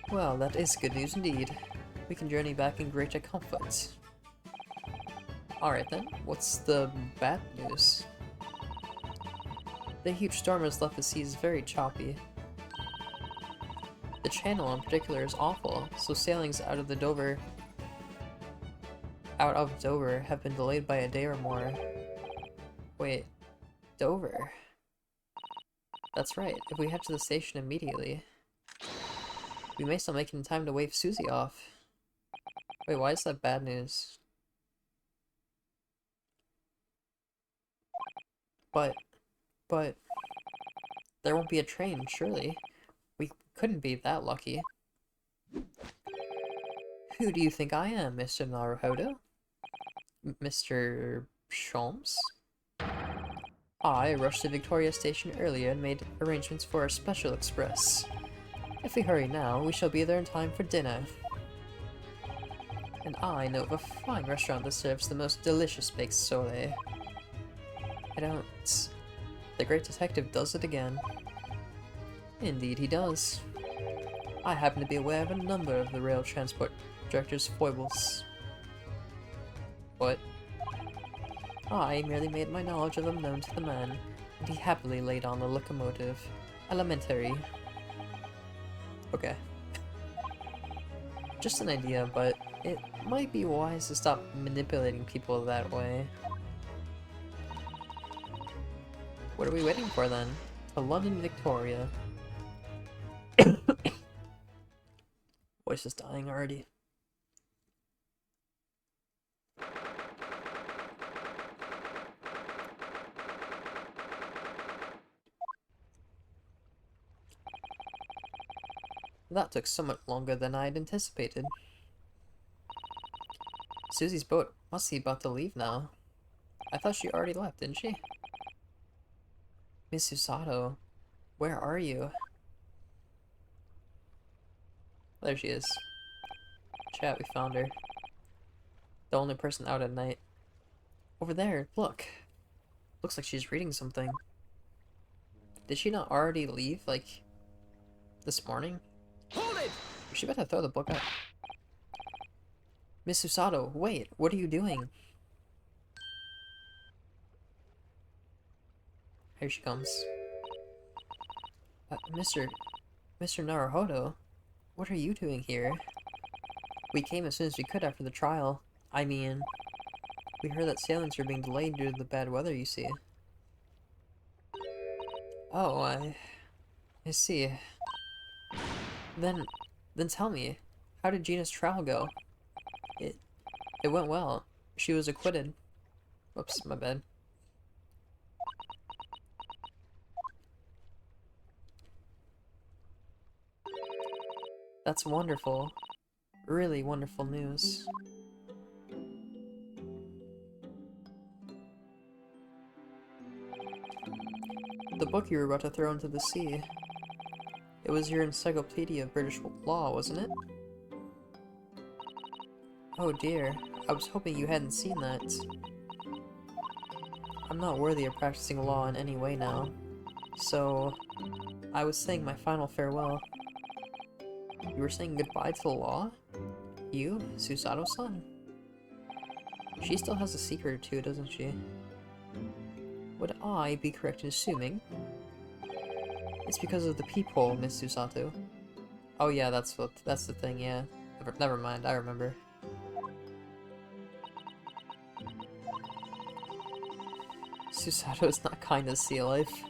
Well, that is good news indeed. We can journey back in greater comfort. Alright then, what's the bad news? The huge storm has left the seas very choppy. The channel in particular is awful, so sailings out of Dover have been delayed by a day or more. Wait, Dover? That's right, if we head to the station immediately, we may still make it in time to wave Susie off. Wait, why is that bad news? But, there won't be a train, surely. We couldn't be that lucky. Who do you think I am, Mr. Naruhodo? Mr. Sholmes? I rushed to Victoria Station earlier and made arrangements for a special express. If we hurry now, we shall be there in time for dinner. And I know of a fine restaurant that serves the most delicious baked sole. I don't... The great detective does it again. Indeed he does. I happen to be aware of a number of the rail transport director's foibles. What? I merely made my knowledge of them known to the man, and he happily laid on the locomotive. Elementary. Okay. Just an idea, but it might be wise to stop manipulating people that way. What are we waiting for then? To London, Victoria. Voice is dying already. That took somewhat longer than I had anticipated. Susie's boat must be about to leave now. I thought she already left, didn't she? Miss Usato, where are you? There she is. Chat, we found her. The only person out at night. Over there, look. Looks like she's reading something. Did she not already leave, like, this morning? Hold it! She better throw the book out. Miss Usato, wait, what are you doing? Here she comes. Mr. Naruhodo, what are you doing here? We came as soon as we could after the trial. I mean, we heard that sailings were being delayed due to the bad weather, you see. Oh, I see. Then tell me, how did Gina's trial go? It went well. She was acquitted. Whoops, my bad. That's wonderful. Really wonderful news. The book you were about to throw into the sea. It was your Encyclopedia of British Law, wasn't it? Oh dear, I was hoping you hadn't seen that. I'm not worthy of practicing law in any way now, so I was saying my final farewell. You were saying goodbye to the law? You, Susato-san? She still has a secret or two, doesn't she? Would I be correct in assuming? It's because of the peephole, Miss Susato. Oh yeah, that's the thing, yeah. Never mind, I remember. Susato is not kind to sea life.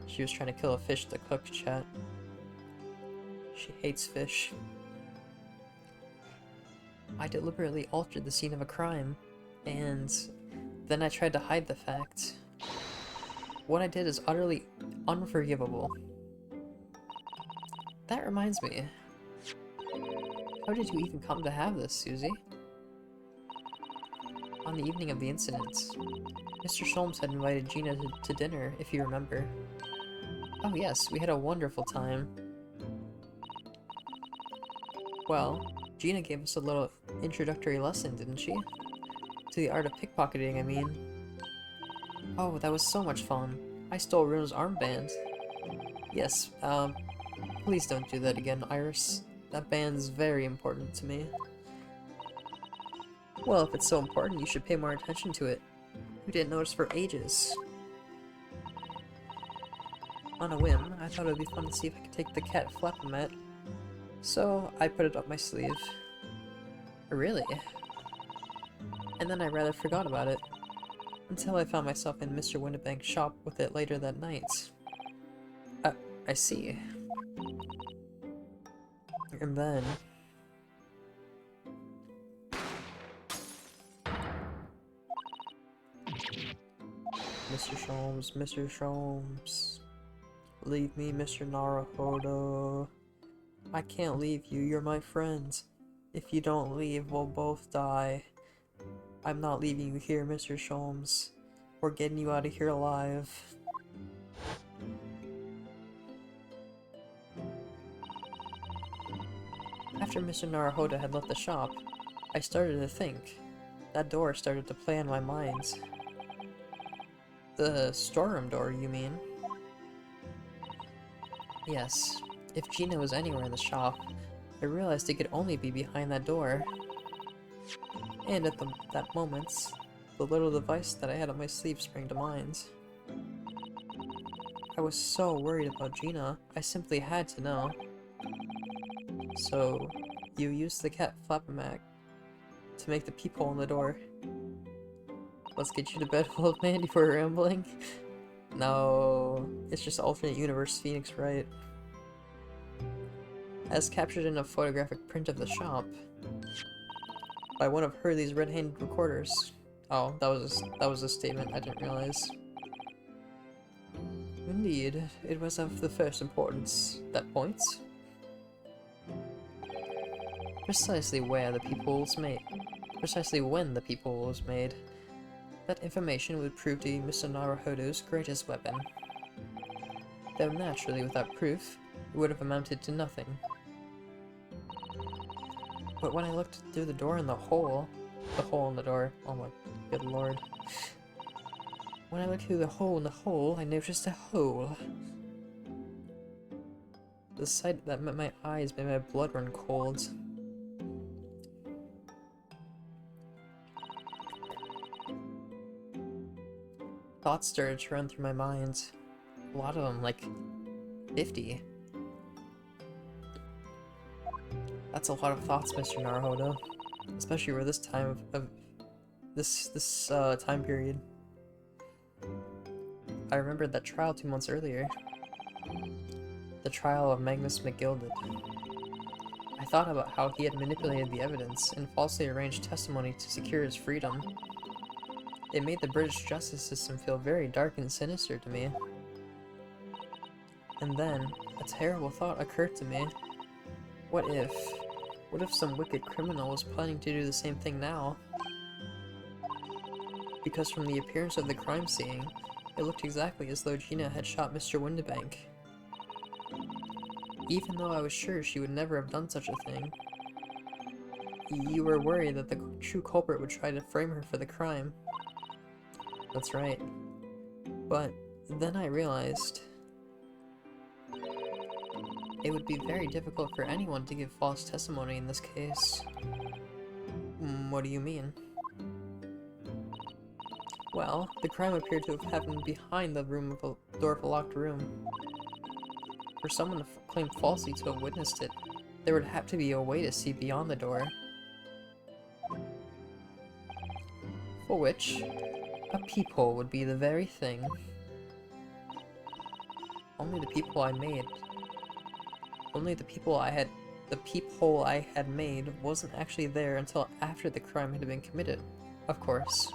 She was trying to kill a fish to cook, chat. She hates fish. I deliberately altered the scene of a crime, and then I tried to hide the fact. What I did is utterly unforgivable. That reminds me. How did you even come to have this, Susie? On the evening of the incident, Mr. Sholmes had invited Gina to dinner, if you remember. Oh yes, we had a wonderful time. Well, Gina gave us a little introductory lesson, didn't she? To the art of pickpocketing, I mean. Oh, that was so much fun. I stole Runa's armband. Yes, please don't do that again, Iris. That band's very important to me. Well, if it's so important, you should pay more attention to it. You didn't notice for ages. On a whim, I thought it would be fun to see if I could take the cat Flap-O-Mat. So, I put it up my sleeve. Really? And then I rather forgot about it. Until I found myself in Mr. Windibank's shop with it later that night. I see. And then... Mr. Sholmes, Mr. Sholmes. Leave me, Mr. Naruhodo. I can't leave you, you're my friend. If you don't leave, we'll both die. I'm not leaving you here, Mr. Sholmes. We're getting you out of here alive. After Mr. Naruhodo had left the shop, I started to think. That door started to play on my mind. The storeroom door, you mean? Yes. If Gina was anywhere in the shop, I realized it could only be behind that door. And at that moment, the little device that I had on my sleeve sprang to mind. I was so worried about Gina, I simply had to know. So, you used the cat Flap-O-Mat to make the peephole in the door. Let's get you to bed, old man, before we're rambling. No, it's just alternate universe Phoenix Wright. As captured in a photographic print of the shop by one of Hurley's red-handed recorders. Oh, that was a statement I didn't realize. Indeed, it was of the first importance. That point? Precisely where the peephole was made. Precisely when the peephole was made. That information would prove to be Mr. Naruhodo's greatest weapon. Though naturally, without proof, it would have amounted to nothing. But when I looked through the door in the hole in the door, oh my good lord. When I looked through the hole in the hole, I noticed a hole. The sight that met my eyes made my blood run cold. Thoughts started to run through my mind. A lot of them, like 50. That's a lot of thoughts, Mr. Naruhodo. Especially for this time of this time period. I remembered that trial 2 months earlier. The trial of Magnus McGilded. I thought about how he had manipulated the evidence and falsely arranged testimony to secure his freedom. It made the British justice system feel very dark and sinister to me. And then, a terrible thought occurred to me. What if some wicked criminal was planning to do the same thing now? Because from the appearance of the crime scene, it looked exactly as though Gina had shot Mr. Windibank. Even though I was sure she would never have done such a thing. You were worried that the true culprit would try to frame her for the crime. That's right. But then I realized it would be very difficult for anyone to give false testimony in this case. What do you mean? Well, the crime appeared to have happened behind the door of a locked room. For someone to claim falsely to have witnessed it, there would have to be a way to see beyond the door. For which, a peephole would be the very thing. Only the peephole I had made wasn't actually there until after the crime had been committed, of course.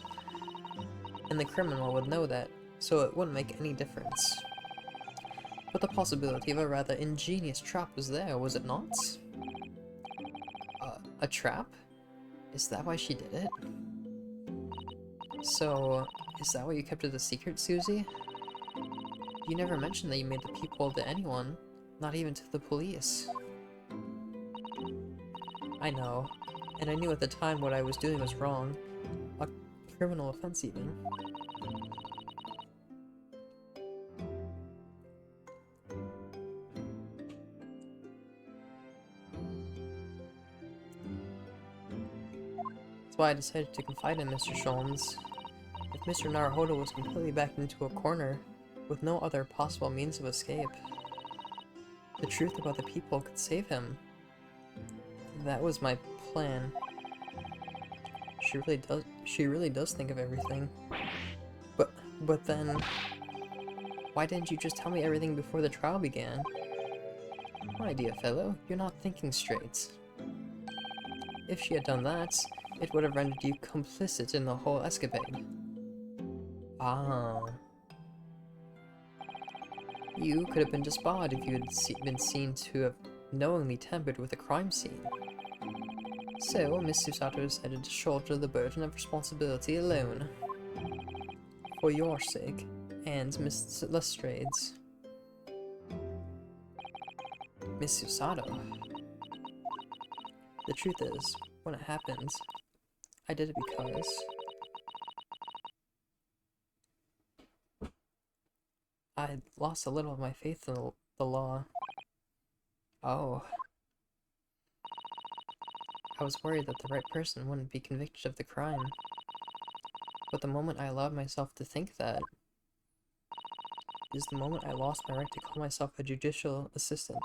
And the criminal would know that, so it wouldn't make any difference. But the possibility of a rather ingenious trap was there, was it not? A trap? Is that why she did it? So, is that why you kept it a secret, Susie? You never mentioned that you made the peephole to anyone, not even to the police. I know, and I knew at the time what I was doing was wrong. A criminal offense, even. That's why I decided to confide in Mr. Sholmes. If Mr. Naruhodo was completely backed into a corner, with no other possible means of escape, the truth about the people could save him. That was my plan. She really does think of everything. But then, why didn't you just tell me everything before the trial began? My dear fellow, you're not thinking straight. If she had done that, it would have rendered you complicit in the whole escapade. Ah. You could have been disbarred if you had been seen to have knowingly tampered with a crime scene. So, Miss Susato decided to shoulder the burden of responsibility alone. For your sake, and Miss Lestrade's. Miss Susato. The truth is, when it happened, I did it because I had lost a little of my faith in the law. Oh. I was worried that the right person wouldn't be convicted of the crime. But the moment I allowed myself to think that is the moment I lost my right to call myself a judicial assistant.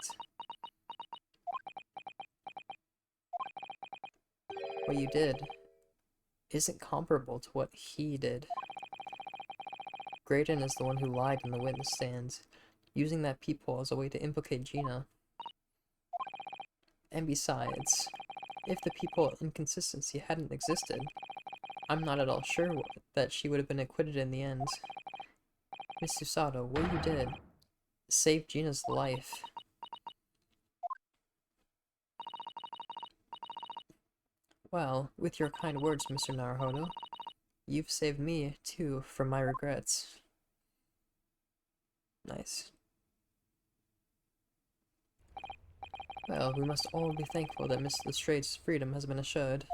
What you did isn't comparable to what he did. Graydon is the one who lied in the witness stand, using that peephole as a way to implicate Gina. And besides, if the peephole inconsistency hadn't existed, I'm not at all sure that she would have been acquitted in the end. Miss Susato, what you did saved Gina's life. Well, with your kind words, Mr. Naruhodo, you've saved me, too, from my regrets. Nice. Well, we must all be thankful that Miss Lestrade's freedom has been assured.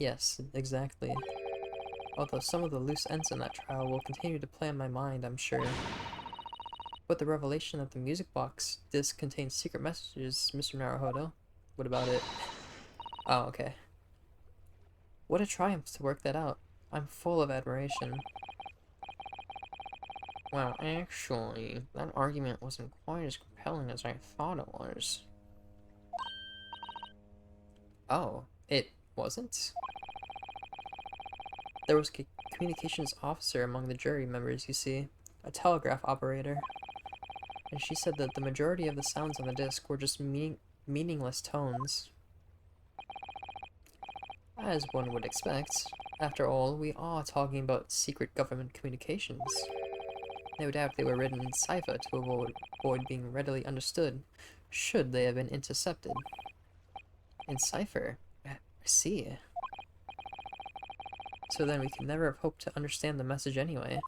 Yes, exactly. Although some of the loose ends in that trial will continue to play on my mind, I'm sure. But the revelation that the music box disc contains secret messages, Mr. Naruhodo. What about it? Oh, okay. What a triumph to work that out. I'm full of admiration. Well, actually, that argument wasn't quite as compelling as I thought it was. Oh, it wasn't? There was a communications officer among the jury members, you see, a telegraph operator. And she said that the majority of the sounds on the disc were just meaningless tones. As one would expect, After all, we are talking about secret government communications. No doubt they were written in cipher to avoid being readily understood, should they have been intercepted. In cipher? I see. So then we can never have hoped to understand the message anyway.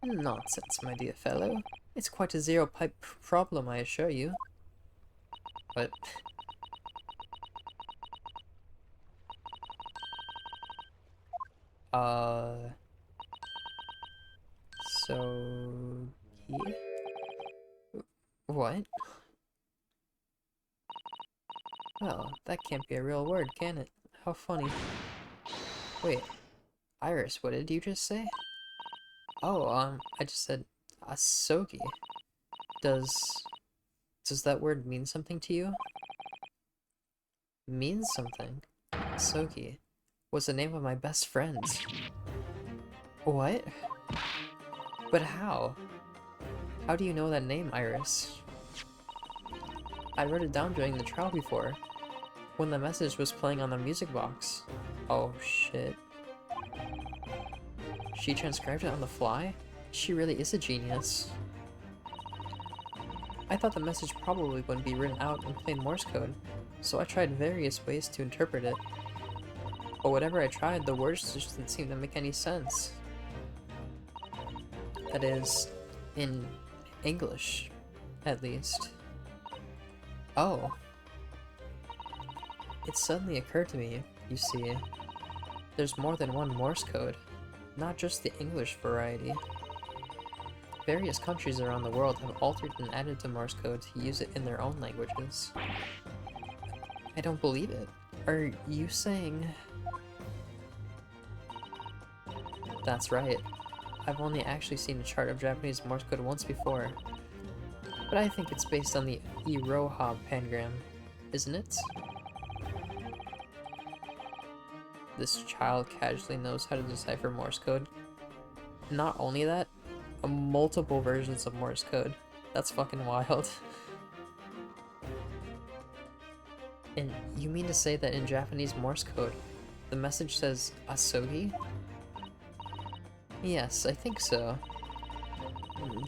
Nonsense, my dear fellow. It's quite a zero-pipe problem, I assure you. But... So... yeah? What? Well, that can't be a real word, can it? How funny. Wait, Iris, what did you just say? Oh, I just said Asogi. Does that word mean something to you? Means something? Asogi was the name of my best friend. What? But how? How do you know that name, Iris? I wrote it down during the trial before, when the message was playing on the music box. Oh shit. She transcribed it on the fly? She really is a genius. I thought the message probably wouldn't be written out in plain Morse code, so I tried various ways to interpret it. But whatever I tried, the words just didn't seem to make any sense. That is, in English, at least. Oh. It suddenly occurred to me, you see, there's more than one Morse code, not just the English variety. Various countries around the world have altered and added to Morse code to use it in their own languages. I don't believe it. Are you saying... That's right. I've only actually seen a chart of Japanese Morse code once before. But I think it's based on the Iroha pangram, isn't it? This child casually knows how to decipher Morse code. Not only that, multiple versions of Morse code. That's fucking wild. And you mean to say that in Japanese Morse code, the message says Asogi? Yes, I think so.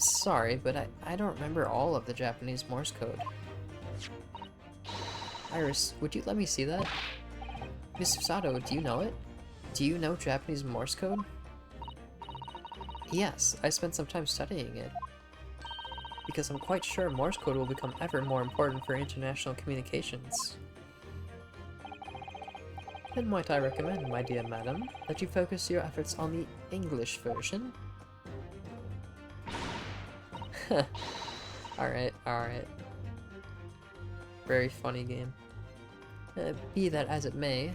Sorry, but I don't remember all of the Japanese Morse code. Iris, would you let me see that? Miss Sato, do you know it? Do you know Japanese Morse code? Yes, I spent some time studying it. Because I'm quite sure Morse code will become ever more important for international communications. Then might I recommend, my dear madam, that you focus your efforts on the English version? Alright, alright. Very funny game. Be that as it may,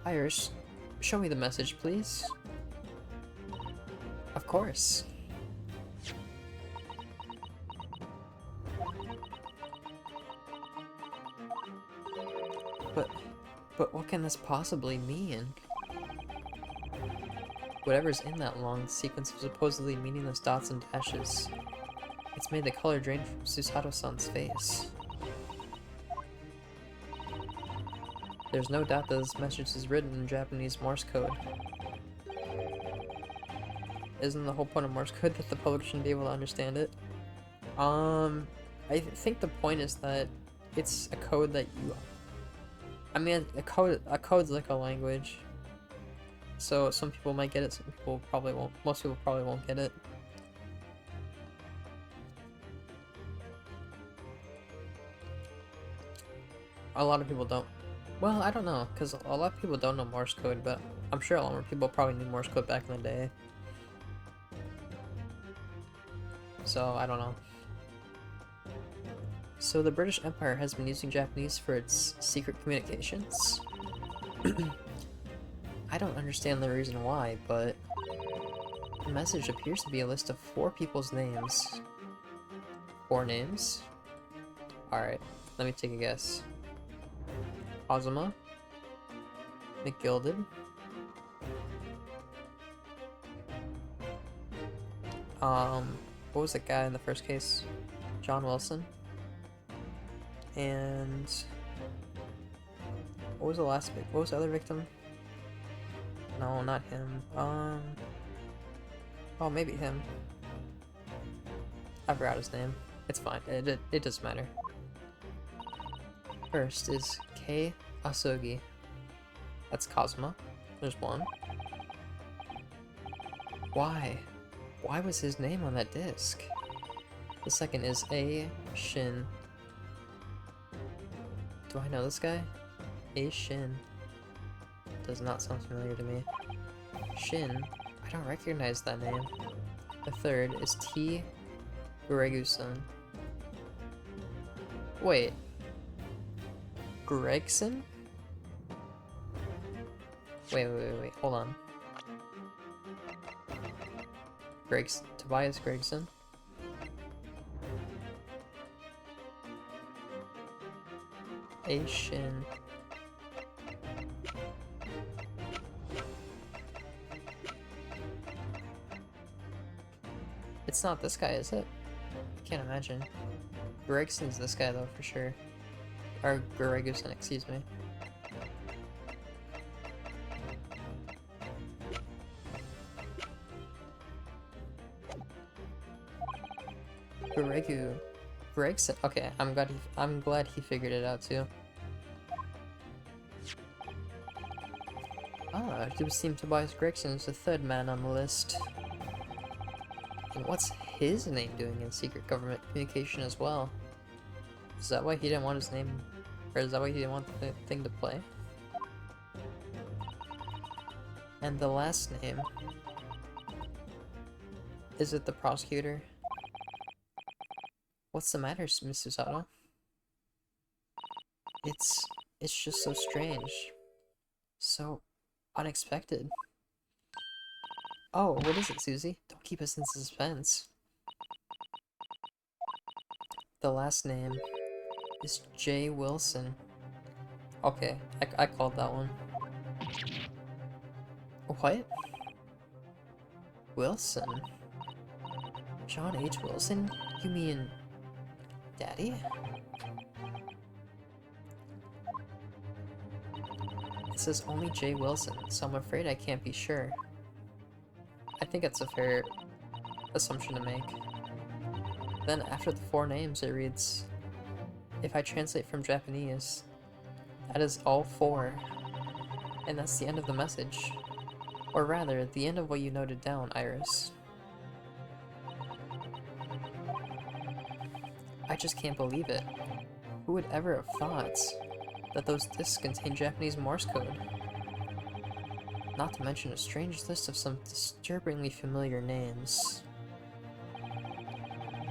Iris, show me the message, please. Of course. But what can this possibly mean? Whatever's in that long sequence of supposedly meaningless dots and dashes, it's made the color drain from Susato-san's face. There's no doubt that this message is written in Japanese Morse code. Isn't the whole point of Morse code that the public shouldn't be able to understand it? I think the point is that it's a code that you... I mean, a code's like a language. So some people might get it, some people probably won't. Most people probably won't get it. A lot of people don't. Well, I don't know, because a lot of people don't know Morse code, but I'm sure a lot more people probably knew Morse code back in the day. So, I don't know. So the British Empire has been using Japanese for its secret communications? I don't understand the reason why, but the message appears to be a list of 4 people's names. 4 names? Alright, let me take a guess. Azuma, McGilded, what was the guy in the first case? John Wilson. And what was the other victim? No, not him. Oh, maybe him. I forgot his name. It's fine. It doesn't matter. First is Kei Asogi. That's Kazuma. There's one. Why? Why was his name on that disc? The second is A Shin. Do I know this guy? A Shin. Does not sound familiar to me. Shin? I don't recognize that name. The third is T Gregson. Wait. Gregson? Wait, hold on. Tobias Gregson? A Shin. It's not this guy, is it? I can't imagine. Gregson's this guy though, for sure. Or Greguson, excuse me. Gregson. Okay, I'm glad he figured it out too. Ah, it would seem Tobias Gregson is the third man on the list. And what's his name doing in secret government communication as well? Is that why he didn't want his name, or is that why he didn't want the thing to play? And the last name, is it the prosecutor? What's the matter, Miss Susato? It's just so strange. So unexpected. Oh, what is it, Susie? Don't keep us in suspense. The last name is J. Wilson. Okay, I called that one. What? Wilson? John H. Wilson? You mean Daddy? It says only J. Wilson, so I'm afraid I can't be sure. I think that's a fair assumption to make. Then after the four names it reads, if I translate from Japanese, that is all four. And that's the end of the message. Or rather, the end of what you noted down, Iris. I just can't believe it. Who would ever have thought that those discs contain Japanese Morse code? Not to mention a strange list of some disturbingly familiar names.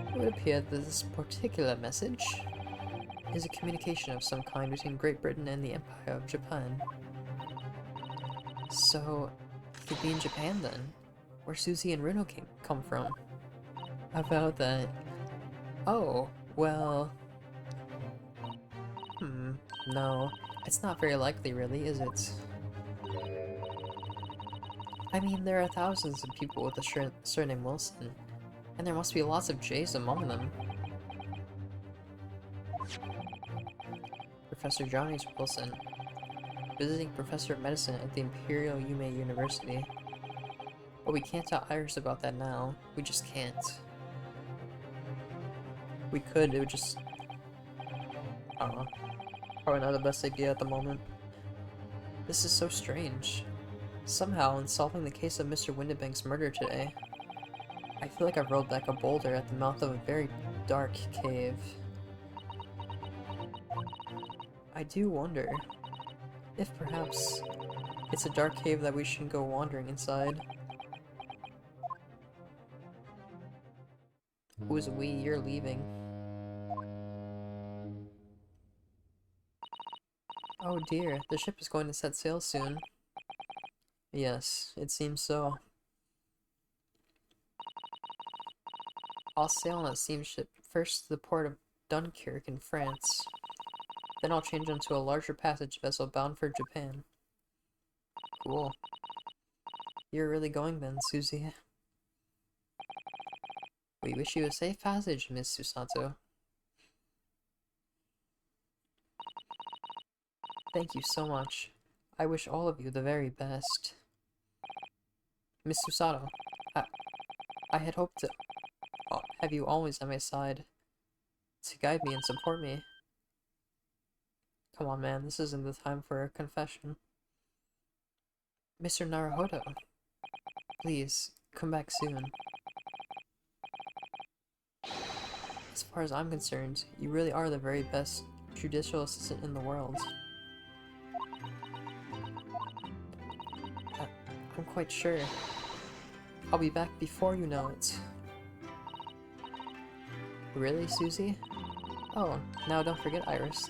It would appear that this particular message is a communication of some kind between Great Britain and the Empire of Japan. So, it could be in Japan then, where Susie and Runo come from. About that. Oh, well... no. It's not very likely, really, is it? I mean, there are thousands of people with the surname Wilson, and there must be lots of J's among them. Professor John H. Wilson, visiting professor of medicine at the Imperial Yume University. But we can't tell Iris about that now. We just can't. We could, it would just... I don't know. Probably not the best idea at the moment. This is so strange. Somehow, in solving the case of Mr. Windibank's murder today, I feel like I've rolled back a boulder at the mouth of a very dark cave. I do wonder if perhaps it's a dark cave that we shouldn't go wandering inside. Who's we? You're leaving. Oh dear, the ship is going to set sail soon. Yes, it seems so. I'll sail on a steamship first to the port of Dunkirk in France. Then I'll change onto a larger passage vessel bound for Japan. Cool. You're really going then, Susie. We wish you a safe passage, Miss Susato. Thank you so much. I wish all of you the very best. Miss Susato, I had hoped to have you always at my side to guide me and support me. Come on, man, this isn't the time for a confession. Mr. Naruhodo, please, come back soon. As far as I'm concerned, you really are the very best judicial assistant in the world. I'm quite sure. I'll be back before you know it. Really, Susie? Oh, now don't forget, Iris.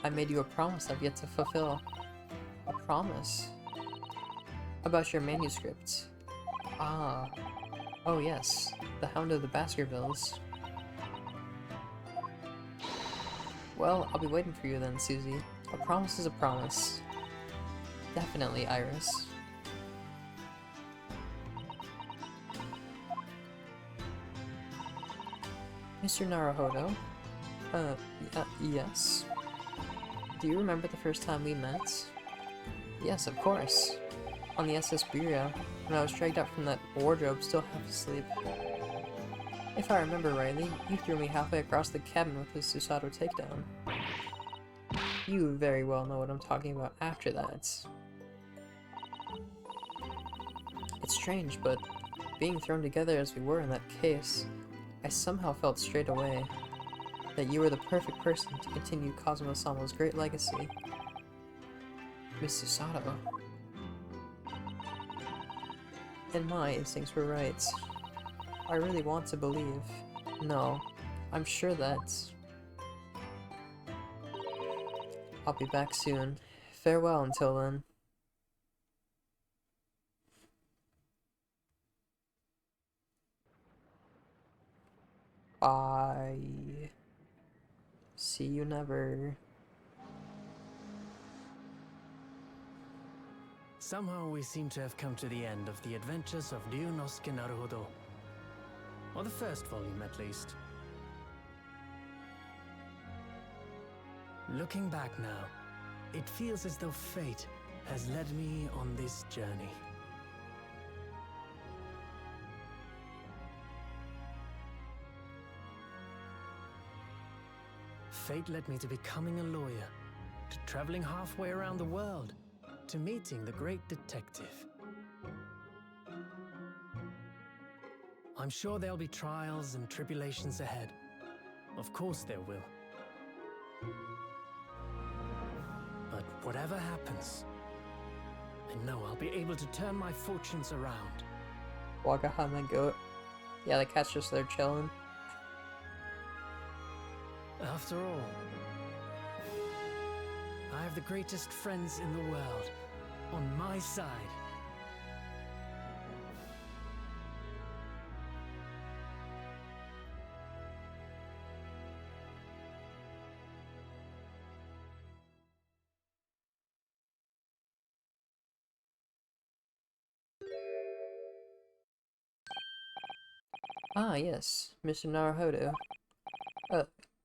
I made you a promise I've yet to fulfill. A promise? About your manuscript. Ah. Oh yes, the Hound of the Baskervilles. Well, I'll be waiting for you then, Susie. A promise is a promise. Definitely, Iris. Mr. Naruhodo? Yes? Do you remember the first time we met? Yes, of course. On the SS Bureau, when I was dragged out from that wardrobe still half asleep. If I remember rightly, you threw me halfway across the cabin with the Susato takedown. You very well know what I'm talking about after that. It's strange, but being thrown together as we were in that case, I somehow felt straight away that you were the perfect person to continue Kazuma-sama's great legacy. Miss Susato. And my instincts were right. I really want to believe. No, I'm sure that... I'll be back soon. Farewell until then. Bye. See you never. Somehow we seem to have come to the end of the adventures of Ryunosuke Naruhodo. Or the first volume, at least. Looking back now, it feels as though fate has led me on this journey. Fate led me to becoming a lawyer, to traveling halfway around the world, to meeting the great detective. I'm sure there'll be trials and tribulations ahead. Of course there will. But whatever happens, I know I'll be able to turn my fortunes around. Wagahama goat. Yeah, the cat's just there chilling. After all, I have the greatest friends in the world on my side. Ah, yes, Mr. Naruhodo.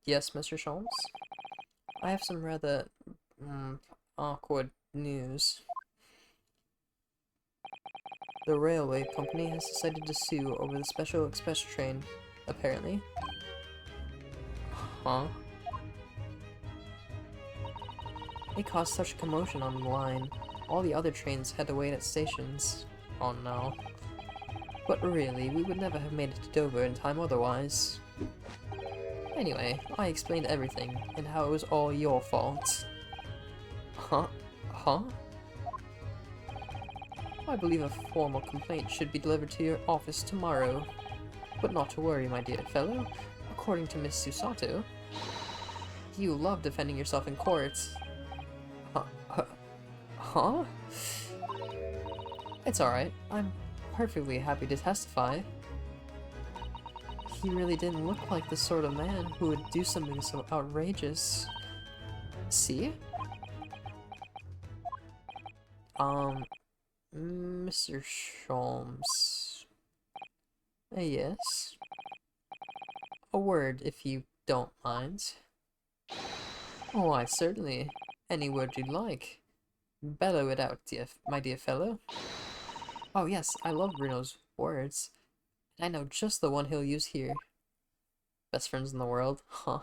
Yes, Mr. Sholmes? I have some rather, awkward news. The railway company has decided to sue over the special express train, apparently. Huh? It caused such a commotion on the line. All the other trains had to wait at stations. Oh no. But really, we would never have made it to Dover in time otherwise. Anyway, I explained everything, and how it was all your fault. Huh? Huh? I believe a formal complaint should be delivered to your office tomorrow. But not to worry, my dear fellow. According to Miss Susato, you love defending yourself in court. Huh? It's alright. I'm perfectly happy to testify. He really didn't look like the sort of man who would do something so outrageous. See? Mr. Sholmes. Yes? A word, if you don't mind. Oh, I certainly. Any word you'd like. Bellow it out, my dear fellow. Oh yes, I love Bruno's words. I know just the one he'll use here. Best friends in the world? Huh.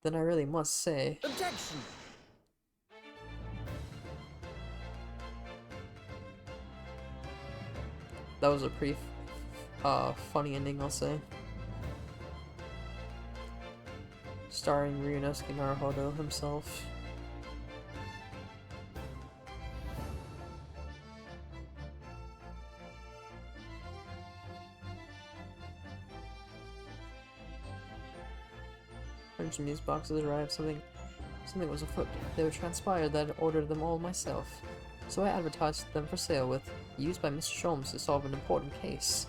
Then I really must say... Objection! That was a pretty funny ending, I'll say. Starring Ryunosuke Naruhodo himself. Hundreds of news boxes arrived. Something was afoot. They would transpire that I ordered them all myself. So I advertised them for sale with, used by Mr. Sholmes to solve an important case.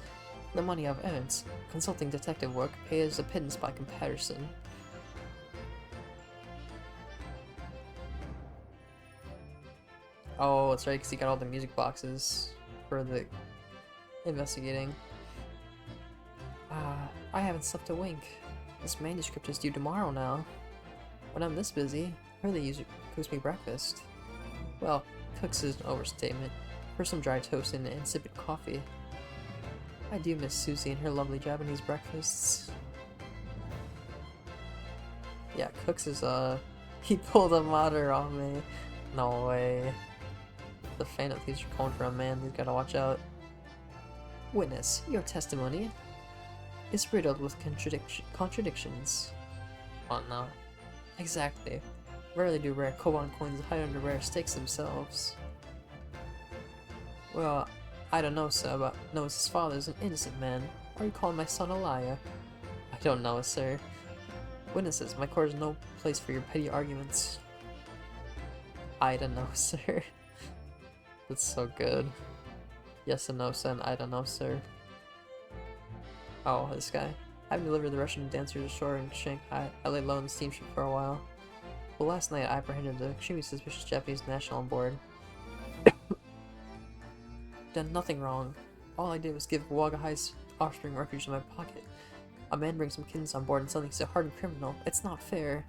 The money I've earned, consulting detective work, pays a pittance by comparison. Oh, that's right, because he got all the music boxes for the investigating. I haven't slept a wink. This manuscript is due tomorrow now. When I'm this busy, I really use cooks me breakfast. Well, cooks is an overstatement. For some dry toast and insipid coffee. I do miss Susie and her lovely Japanese breakfasts. Yeah, Cooks is, he pulled a martyr on me. No way. The fan of these are calling for a man, he's gotta watch out. Witness, your testimony is riddled with contradictions. Oh no. Exactly. Rarely do rare Koban coins hide under rare stakes themselves. Well, I don't know, sir, but knows his father is an innocent man. Are you calling my son a liar? I don't know, sir. Witnesses, my court is no place for your petty arguments. I don't know, sir. That's so good. Yes and no, son. I don't know, sir. Oh, this guy. Having delivered the Russian dancers ashore in Shanghai, I lay low in the steamship for a while. But last night I apprehended an extremely suspicious Japanese national on board. Done nothing wrong. All I did was give Wagahai's offspring refuge in my pocket. A man brings some kittens on board and suddenly he's a hardened criminal. It's not fair.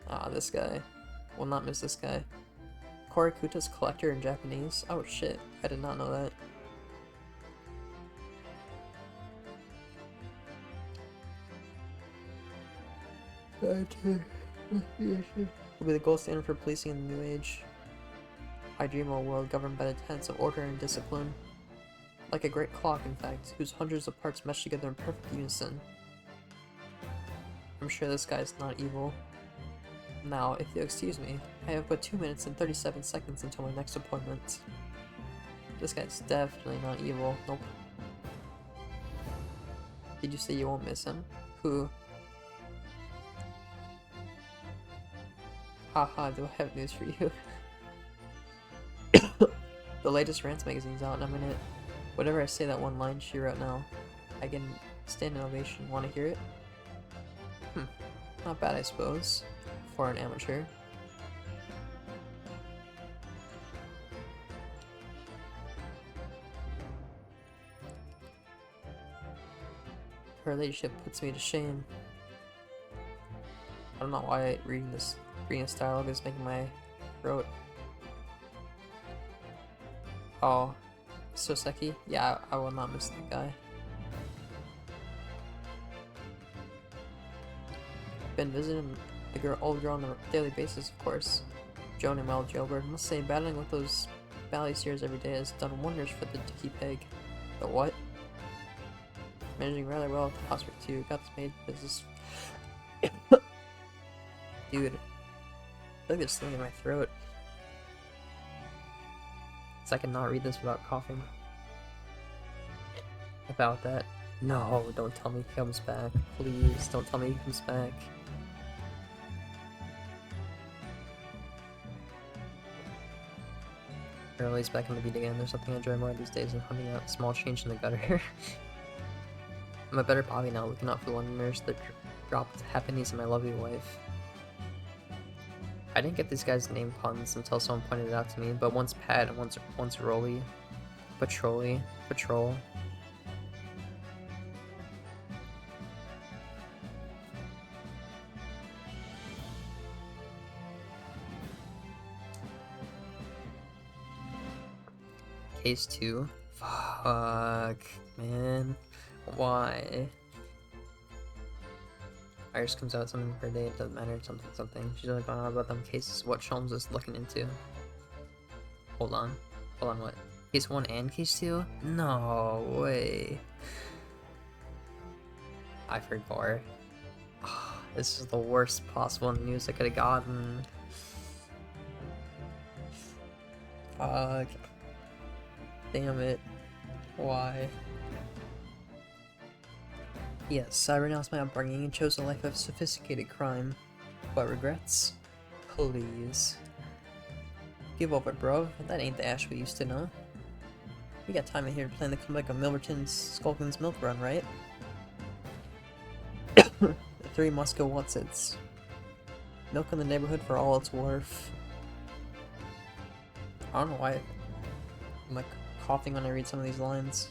Ah, this guy. Will not miss this guy. Korikuta's collector in Japanese? Oh shit, I did not know that. Will be the gold standard for policing in the new age. I dream of a world governed by the tenets of order and discipline. Like a great clock, in fact, whose hundreds of parts mesh together in perfect unison. I'm sure this guy's not evil. Now, if you'll excuse me, I have but 2 minutes and 37 seconds until my next appointment. This guy's definitely not evil. Nope. Did you say you won't miss him? Who? Haha, do I have news for you? The latest Rants magazine's out in a minute. Whatever I say that one line she wrote now, I can stand an ovation. Want to hear it? Not bad, I suppose, for an amateur. Her ladyship puts me to shame. I don't know why reading this dialogue is making my throat. Oh, Soseki? Yeah, I will not miss that guy. Been visiting the old girl on a daily basis, of course. Joan and Mel Jailbird. Must say, battling with those bally seers every day has done wonders for the Dicky Peg. The what? Managing rather well at the hospital too. Got this made business. Dude. I feel like there's something in my throat. So I cannot read this without coughing. About that. No, don't tell me he comes back. Please, don't tell me he comes back. Apparently he's back in the beat again. There's something I enjoy more these days than hunting out a small change in the gutter. I'm a better Bobby now, looking out for Londoners that dropped happenings in my lovely wife. I didn't get these guys' name puns until someone pointed it out to me, but once Pat and once Rolly. Patrol. case 2? Fuck, man. Why? Iris comes out something per day, it doesn't matter, something something. She's only gone on about them cases, what Sholmes is looking into. Hold on. Hold on, what? Case 1 and case 2? No way. I forgot. This is the worst possible news I could have gotten. Fuck. Damn it. Why? Yes, I renounced my upbringing and chose a life of sophisticated crime. But regrets? Please. Give up it, bro. That ain't the Ash we used to know. We got time in here to plan the comeback of Milverton's Skulkin's Milk Run, right? The three must go what's-its. Milk in the neighborhood for all it's worth. I don't know why I'm like coughing when I read some of these lines.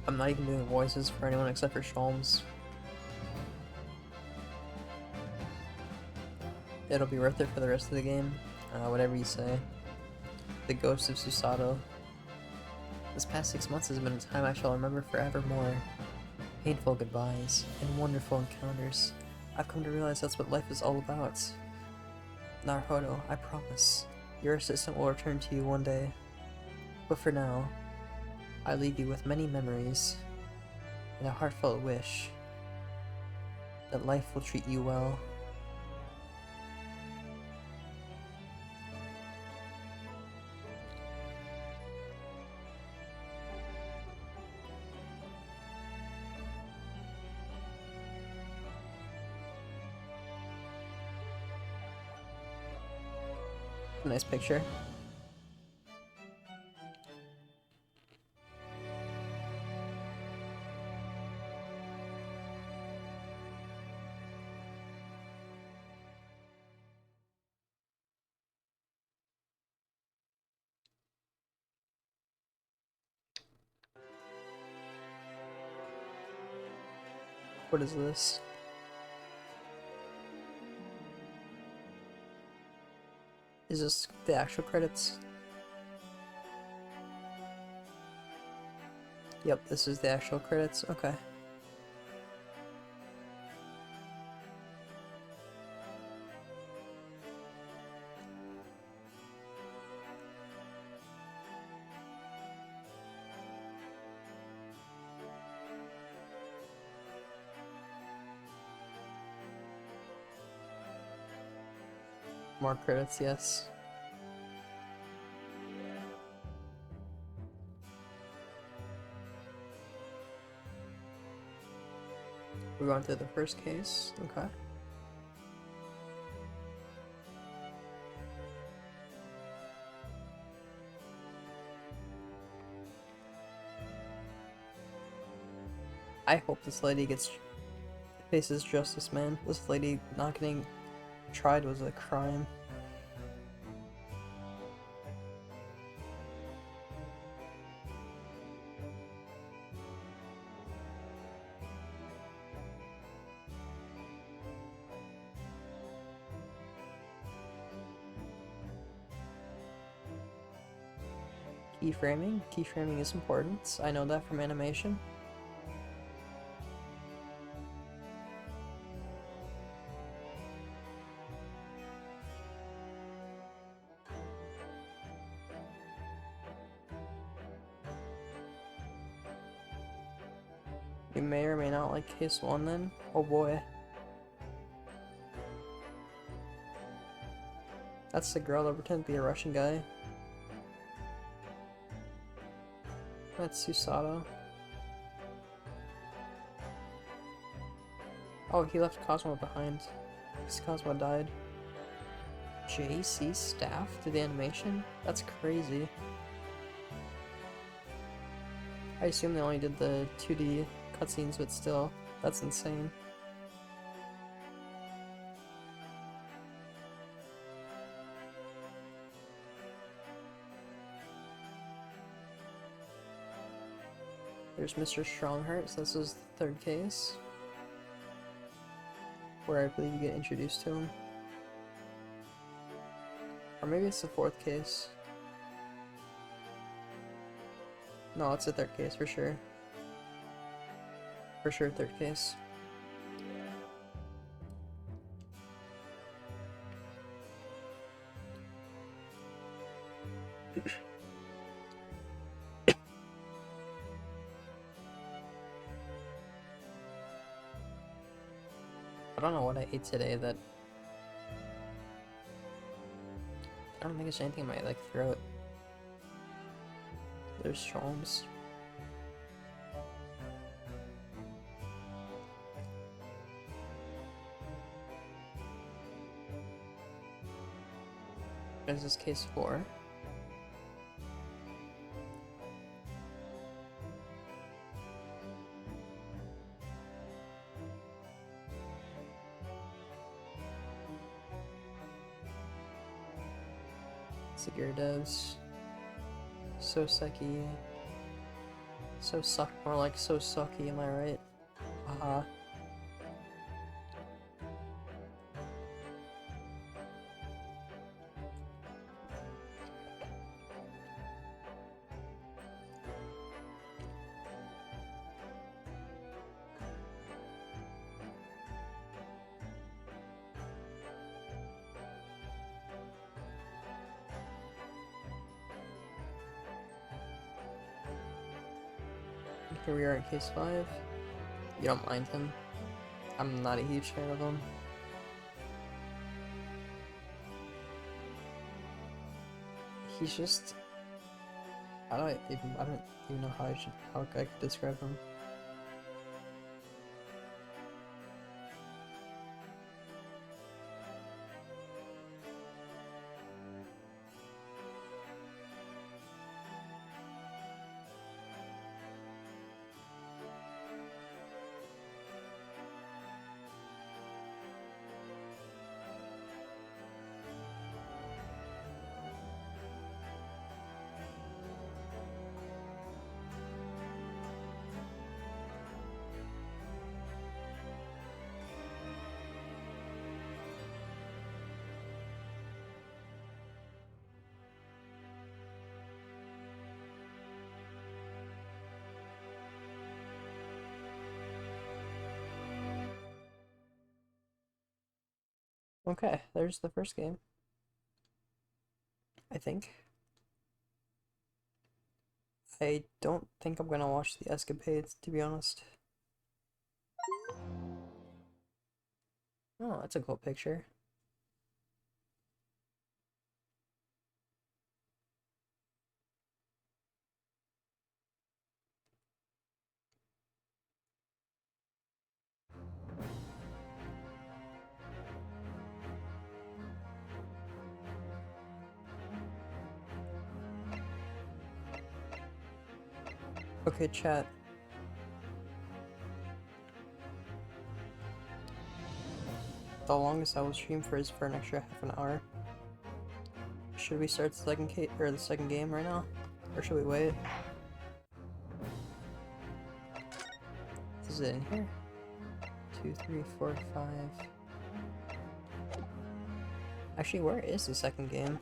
I'm not even doing voices for anyone except for Sholmes. It'll be worth it for the rest of the game. Whatever you say. The ghost of Susato. This past 6 months has been a time I shall remember forevermore. Painful goodbyes and wonderful encounters. I've come to realize that's what life is all about. Naruhodo, I promise. Your assistant will return to you one day. But for now, I leave you with many memories and a heartfelt wish that life will treat you well. Nice picture. What is this? Is this the actual credits? Yep, this is the actual credits. Okay. More credits, yes. We're going through the first case. Okay. I hope this lady faces justice, man. This lady not getting tried was a crime. Keyframing? Keyframing is important. I know that from animation. You may or may not like case 1 then. Oh boy. That's the girl that pretended to be a Russian guy. That's Susato. Oh, he left Cosmo behind. Because Cosmo died. JC staff to the animation? That's crazy. I assume they only did the 2D cutscenes, but still, that's insane. There's Mr. Strongheart, so this is the third case, where I believe you get introduced to him. Or maybe it's the fourth case. No, it's the third case for sure. For sure, third case. I don't know what I ate today that... I don't think it's anything in my, like, throat. There's Sholmes. Is this case 4? Segura devs. Soseki. So suck, more like so sucky, am I right? Haha. Here we are in case 5. You don't mind him. I'm not a huge fan of him. He's just... I don't even know how I could describe him. Okay, there's the first game. I think. I don't think I'm gonna watch the escapades, to be honest. Oh, that's a cool picture. Okay, chat. The longest I will stream for is for an extra half an hour. Should we start the second game right now? Or should we wait? Is it in here? 2, 3, 4, 5. Actually, where is the second game?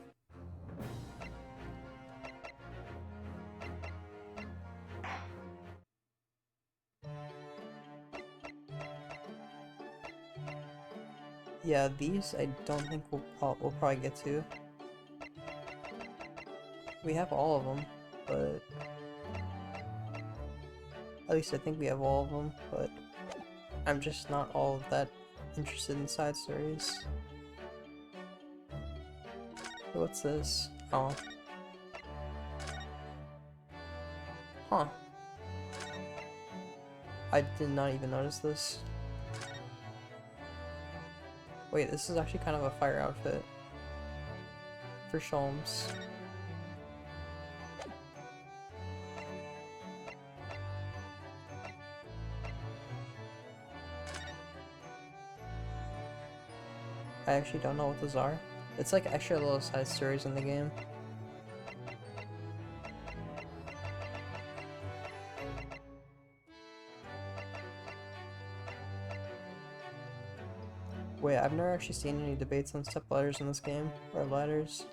Yeah, these I don't think we'll probably get to. We have all of them, but... At least I think we have all of them, but... I'm just not all of that interested in side stories. What's this? Oh. Huh. I did not even notice this. Wait, this is actually kind of a fire outfit. For Sholmes. I actually don't know what those are. It's like extra little side stories in the game. Wait, I've never actually seen any debates on step ladders in this game, or ladders.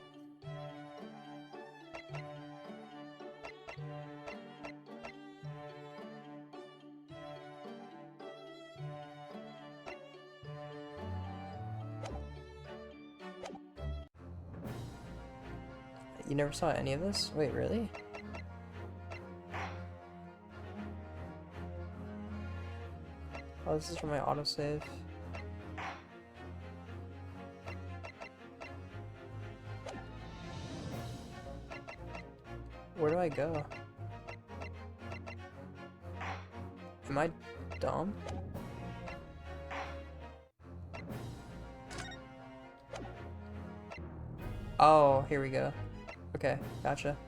You never saw any of this? Wait, really? Oh, this is from my autosave. Where do I go? Am I dumb? Oh, here we go. Okay, gotcha.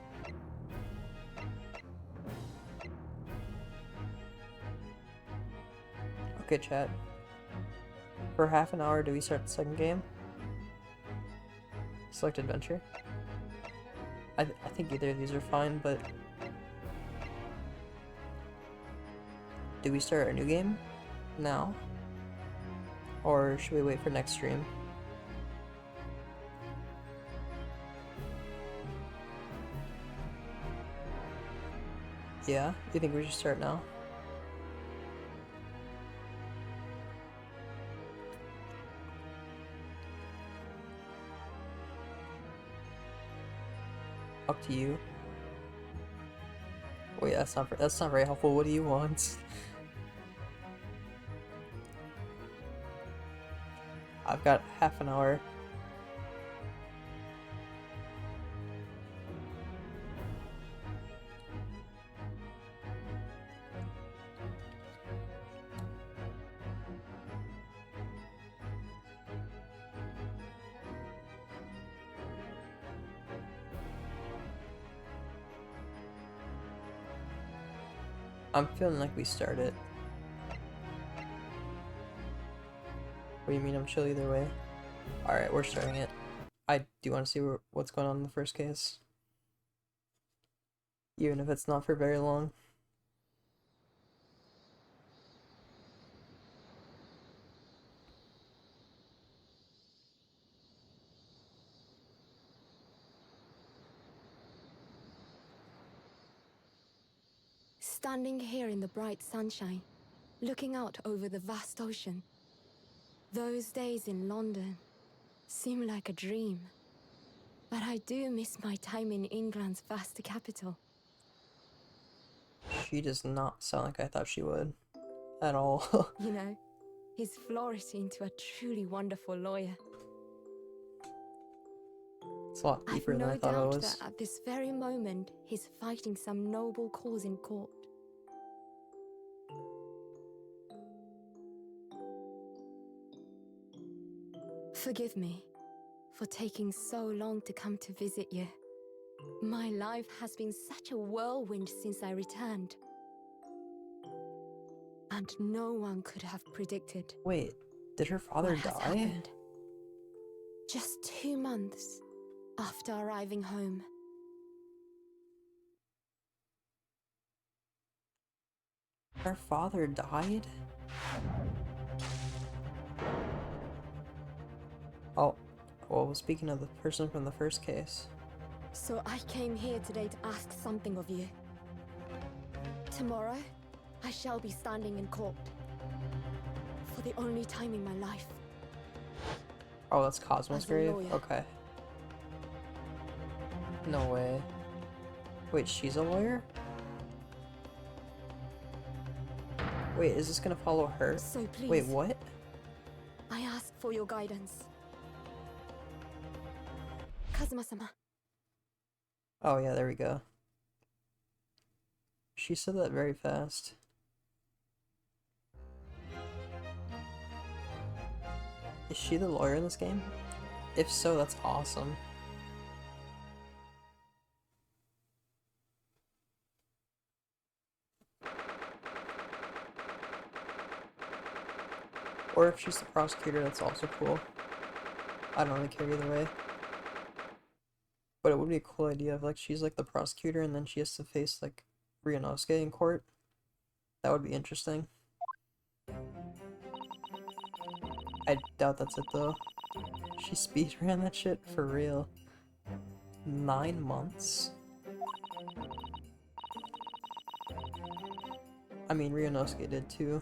Okay, chat. For half an hour, do we start the second game? Select adventure. I think either of these are fine, but... Do we start a new game? Now? Or should we wait for next stream? Yeah? You think we should start now? Up to you. Wait, that's not very helpful. What do you want? I've got half an hour. I'm feeling like we start it. What do you mean I'm chill either way? Alright, we're starting it. I do want to see what's going on in the first case. Even if it's not for very long. Standing here in the bright sunshine, looking out over the vast ocean. Those days in London seem like a dream. But I do miss my time in England's vast capital. She does not sound like I thought she would. At all. You know, he's flourished into a truly wonderful lawyer. It's a lot I've deeper than no I thought it doubt was. that at this very moment, he's fighting some noble cause in court. Forgive me for taking so long to come to visit you. My life has been such a whirlwind since I returned. And no one could have predicted Wait, did her father what has die? happened. Just 2 months after arriving home. Her father died? Oh, well, speaking of the person from the first case. So I came here today to ask something of you. Tomorrow, I shall be standing in court. For the only time in my life. Oh, that's Cosmo's As a grave? lawyer. Okay. No way. Wait, she's a lawyer? Wait, is this gonna follow her? So please, Wait, what? I ask for your guidance. Kazuma-sama. Oh yeah, there we go. She said that very fast. Is she the lawyer in this game? If so, that's awesome. Or if she's the prosecutor, that's also cool. I don't really care either way. But it would be a cool idea if like she's like the prosecutor and then she has to face like Ryunosuke in court. That would be interesting. I doubt that's it though. She speedran that shit for real. 9 months? I mean, Ryunosuke did too.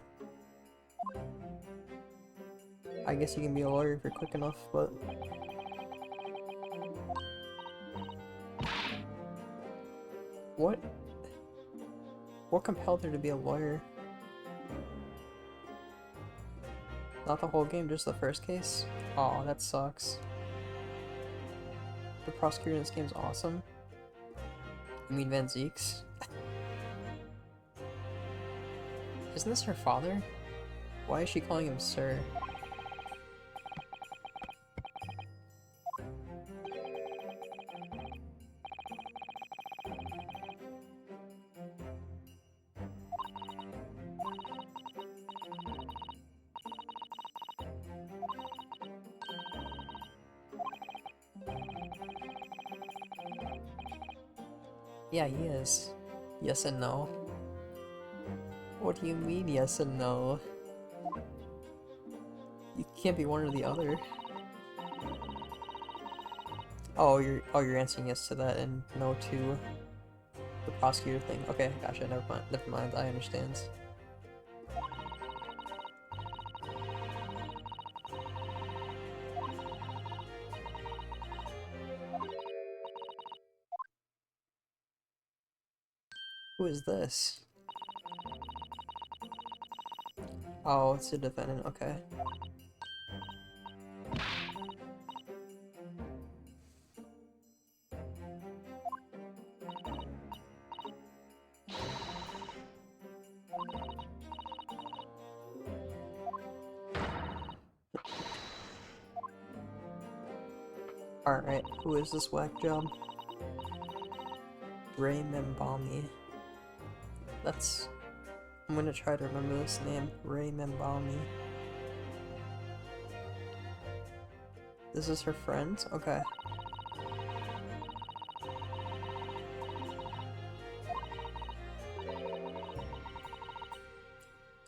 I guess you can be a lawyer if you're quick enough, but... What? What compelled her to be a lawyer? Not the whole game, just the first case? Aw, that sucks. The prosecutor in this game is awesome. You mean Van Zeeks? Isn't this her father? Why is she calling him sir? Yeah, he is. Yes and no. What do you mean, yes and no? You can't be one or the other. Oh, you're answering yes to that and no to the prosecutor thing. Okay, gotcha. Never mind. I understand. Who is this? Oh, it's the defendant. Okay. Alright, who is this whack job? Ray Membami. I'm gonna try to remember this name. Ray Membami. This is her friend? Okay.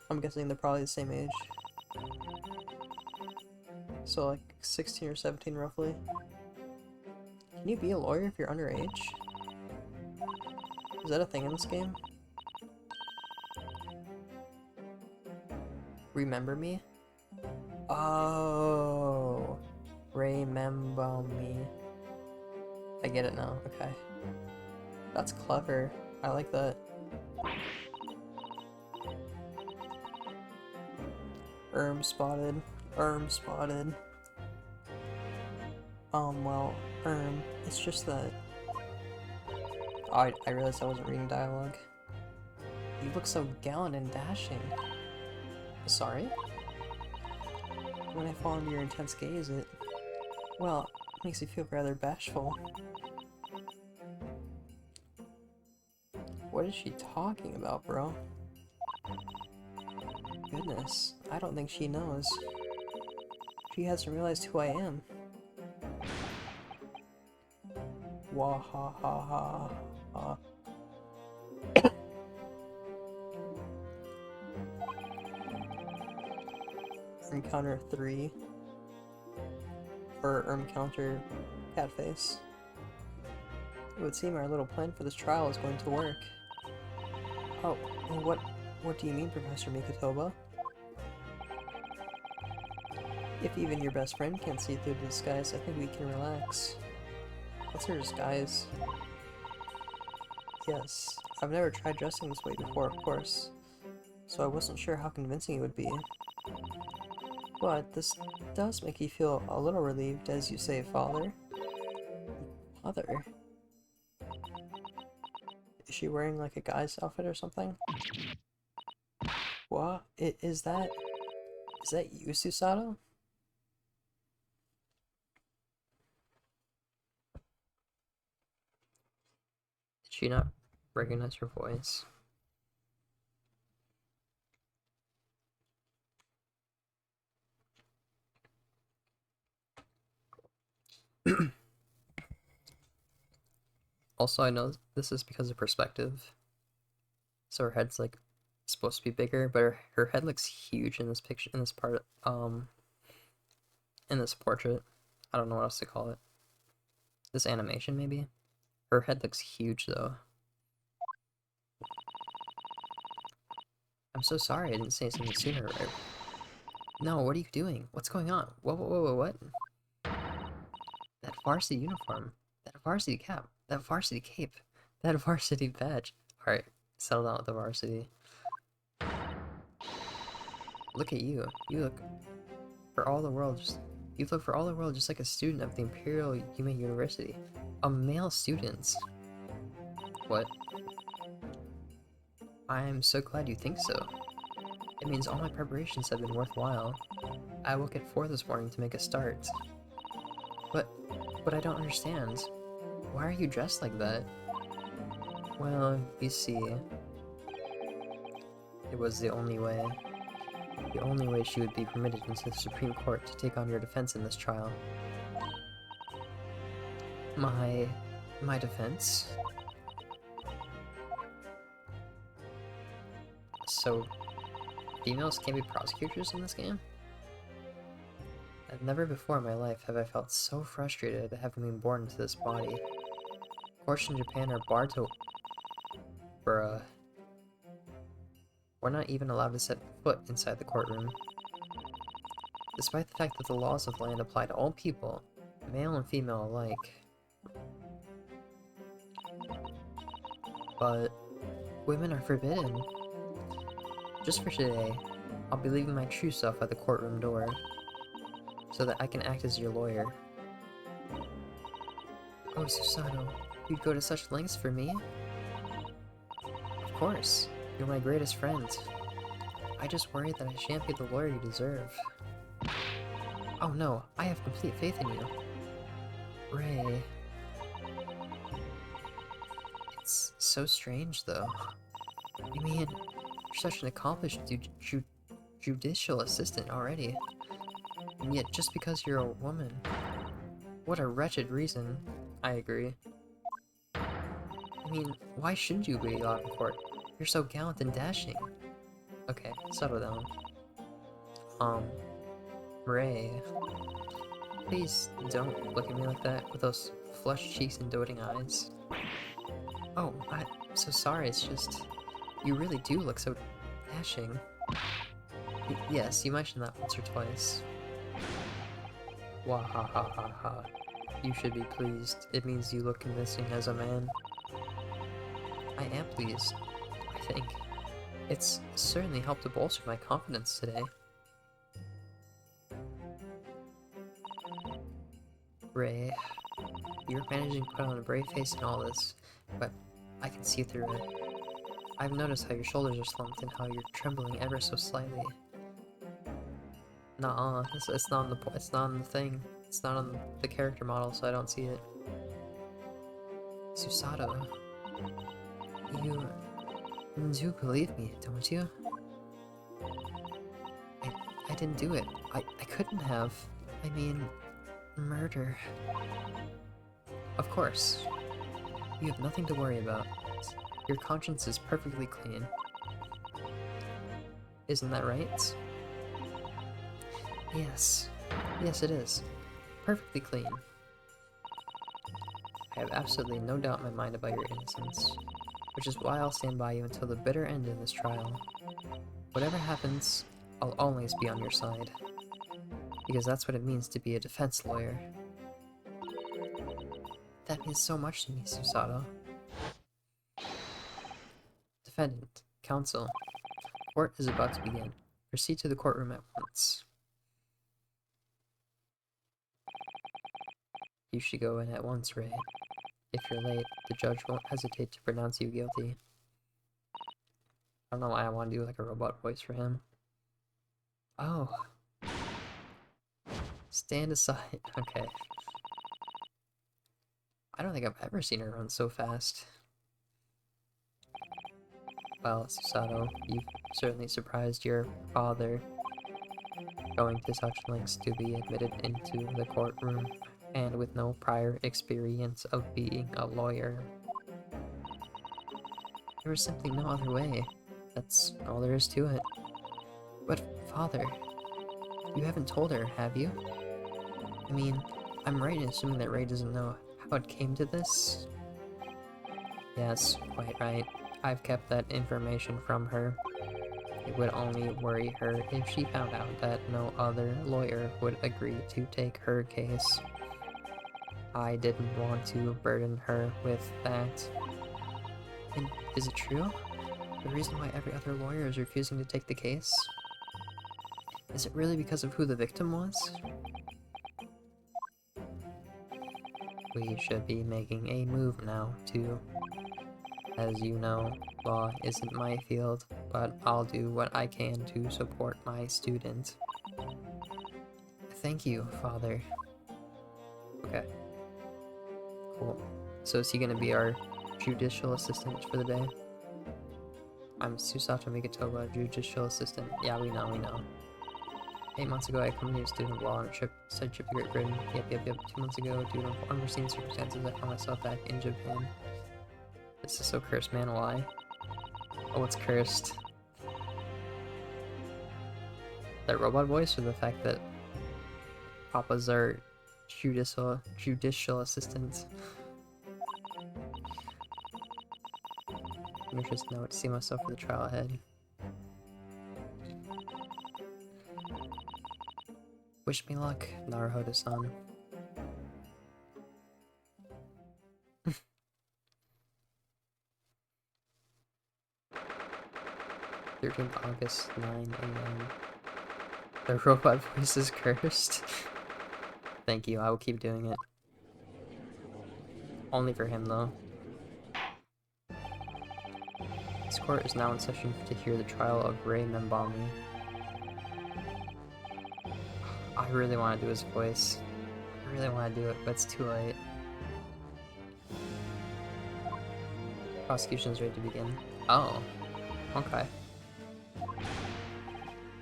I'm guessing they're probably the same age. So like 16 or 17 roughly. Can you be a lawyer if you're underage? Is that a thing in this game? Remember me? Oh, remember me. I get it now, okay. That's clever. I like that. Spotted. Spotted. Well, it's just that... Oh, I realized I wasn't reading dialogue. You look so gallant and dashing. Sorry? When I fall under your intense gaze, it... well, it makes you feel rather bashful. What is she talking about, bro? Goodness, I don't think she knows. She hasn't realized who I am. Wah ha ha ha ha. Encounter 3. Or encounter Catface. It would seem our little plan for this trial is going to work. Oh, and what do you mean, Professor Mikotoba? If even your best friend can't see through the disguise, I think we can relax. What's her disguise? Yes, I've never tried dressing this way before, of course, so I wasn't sure how convincing it would be. But this does make you feel a little relieved, as you say, Father. Father? Is she wearing like a guy's outfit or something? What? Is that you, Susato? Did she not recognize her voice? Also, I know this is because of perspective. So her head's like supposed to be bigger, but her head looks huge in this picture, in this part, in this portrait. I don't know what else to call it. This animation, maybe? Her head looks huge, though. I'm so sorry I didn't say something sooner, right? No, what are you doing? What's going on? What? That varsity uniform. That varsity cap. That varsity cape. That varsity badge. Alright, settle down with the varsity. Look at you. You look for all the world just like a student of the Imperial Yume University. A male student. What? I'm so glad you think so. It means all my preparations have been worthwhile. I woke at 4 this morning to make a start. But I don't understand. Why are you dressed like that? Well, you see, it was the only way. The only way she would be permitted into the Supreme Court to take on your defense in this trial. My defense? So, females can't be prosecutors in this game? Never before in my life have I felt so frustrated at having been born into this body. Courts in Japan are barred to... Bruh. We're not even allowed to set foot inside the courtroom. Despite the fact that the laws of the land apply to all people, male and female alike. But women are forbidden. Just for today, I'll be leaving my true self at the courtroom door, so that I can act as your lawyer. Oh, Susanoo, you'd go to such lengths for me? Of course, you're my greatest friend. I just worry that I shan't be the lawyer you deserve. Oh no, I have complete faith in you. Ray. It's so strange, though. I mean, you're such an accomplished judicial assistant already. And yet, just because you're a woman... What a wretched reason. I agree. I mean, why shouldn't you be allowed in court? You're so gallant and dashing. Okay, settle down. Ray. Please don't look at me like that with those flushed cheeks and doting eyes. Oh, I'm so sorry, it's just... You really do look so dashing. Yes, you mentioned that once or twice. Wahahaha. You should be pleased. It means you look convincing as a man. I am pleased, I think. It's certainly helped to bolster my confidence today. Ray, you're managing to put on a brave face in all this, but I can see through it. I've noticed how your shoulders are slumped and how you're trembling ever so slightly. Nuh-uh, it's not on the thing. It's not on the character model, so I don't see it. Susato, you do believe me, don't you? I didn't do it. I couldn't have. I mean, murder. Of course. You have nothing to worry about. Your conscience is perfectly clean. Isn't that right? Yes. Yes, it is. Perfectly clean. I have absolutely no doubt in my mind about your innocence, which is why I'll stand by you until the bitter end in this trial. Whatever happens, I'll always be on your side, because that's what it means to be a defense lawyer. That means so much to me, Susato. Defendant, counsel, court is about to begin. Proceed to the courtroom at once. You should go in at once, Ray. If you're late, the judge won't hesitate to pronounce you guilty. I don't know why I want to do like a robot voice for him. Oh. Stand aside. Okay. I don't think I've ever seen her run so fast. Well, Susato, you've certainly surprised your father, going to such lengths to be admitted into the courtroom, and with no prior experience of being a lawyer. There was simply no other way. That's all there is to it. But, Father, you haven't told her, have you? I mean, I'm right in assuming that Ray doesn't know how it came to this? Yes, quite right. I've kept that information from her. It would only worry her if she found out that no other lawyer would agree to take her case. I didn't want to burden her with that. And is it true? The reason why every other lawyer is refusing to take the case? Is it really because of who the victim was? We should be making a move now, too. As you know, law isn't my field, but I'll do what I can to support my student. Thank you, Father. Okay. Cool. So is he gonna be our judicial assistant for the day? I'm Susato Mikitoba, judicial assistant. Yeah, we know. 8 months ago, I accompanied a student while on a trip, said trip to Great Britain. Yep. 2 months ago, due to unforeseen circumstances, I found myself back in Japan. This is so cursed, man. Why? Oh, it's cursed. That robot voice, or the fact that Papa's our judicial assistant? Anxious note, see myself for the trial ahead. Wish me luck, Naruhodo-san. 13th August, 9 AM. The robot voice is cursed. Thank you, I will keep doing it. Only for him, though. This court is now in session to hear the trial of Ray Membami. I really want to do his voice. I really want to do it, but it's too late. Prosecution is ready to begin. Oh, okay.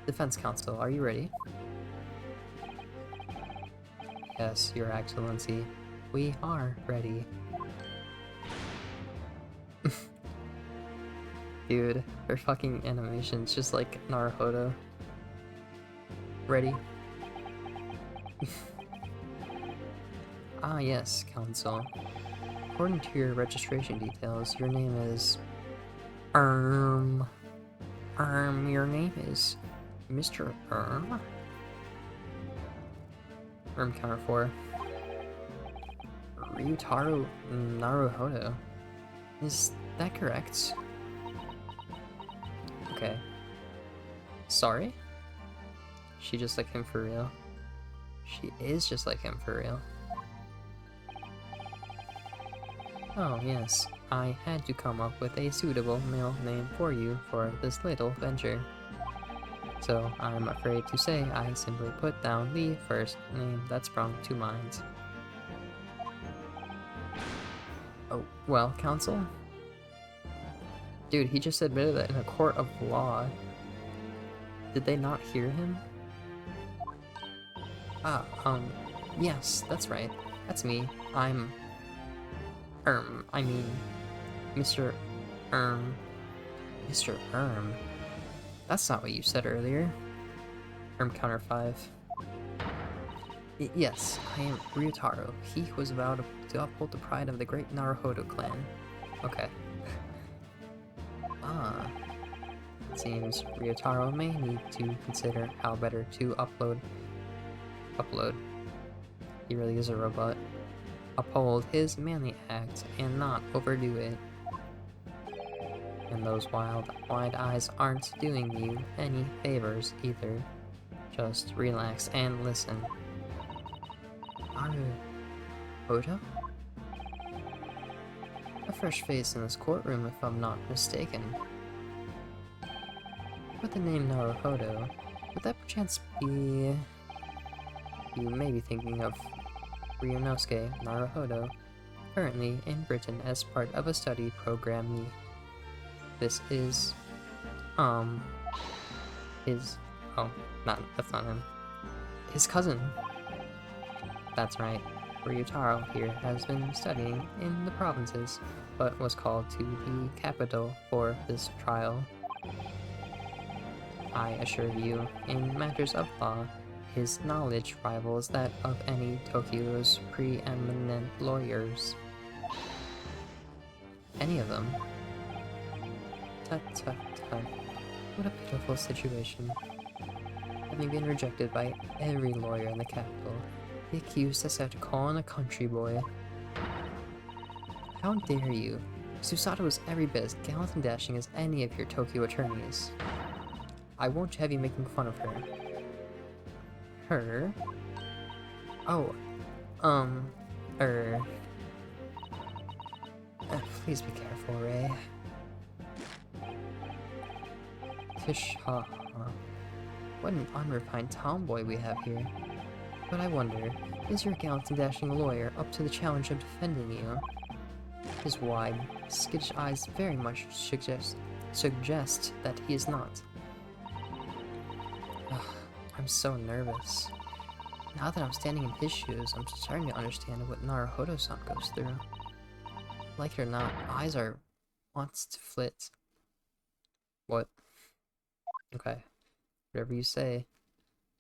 Defense counsel, are you ready? Yes, Your Excellency. We are ready. Dude, her fucking animation's just like Naruhodo. Ready? Ah yes, counsel. According to your registration details, your name is... your name is... Mr. Counter 4. Ryutaro Naruhodo. Is that correct? Okay. Sorry? She just like him for real? She is just like him for real. Oh yes, I had to come up with a suitable male name for you for this little venture. So I'm afraid to say I simply put down the first name that sprung to mind. Oh, well, counsel? Dude, he just admitted that in a court of law. Did they not hear him? Ah, yes, that's right. That's me. I'm... I mean... Mr. Mr. That's not what you said earlier. Counter 5. Yes, I am Ryutaro. He who was vowed to uphold the pride of the great Naruhodo clan. Okay. Ah. It seems Ryutaro may need to consider how better to upload. He really is a robot. Uphold his manly act and not overdo it. And those wide eyes aren't doing you any favors either. Just relax and listen. Naruhodo? A fresh face in this courtroom if I'm not mistaken. With the name Naruhodo, would that perchance be... You may be thinking of Ryunosuke Naruhodo, currently in Britain as part of a study program. This is, his, that's not him. His cousin. That's right. Ryutaro here has been studying in the provinces, but was called to the capital for this trial. I assure you, in matters of law, his knowledge rivals that of any Tokyo's preeminent lawyers. Any of them. Tut. What a pitiful situation. Having been rejected by every lawyer in the capital, the accused has had to call on a country boy. How dare you? Susato is every bit as gallant and dashing as any of your Tokyo attorneys. I won't have you making fun of her. Her? Oh, please be careful, Ray. Tisha. What an unrefined tomboy we have here. But I wonder, is your gallant and dashing lawyer up to the challenge of defending you? His wide, skittish eyes very much suggest that he is not. Ugh, I'm so nervous. Now that I'm standing in his shoes, I'm starting to understand what Naruhodo-san goes through. Like it or not, eyes are wants to flit. What? Okay. Whatever you say.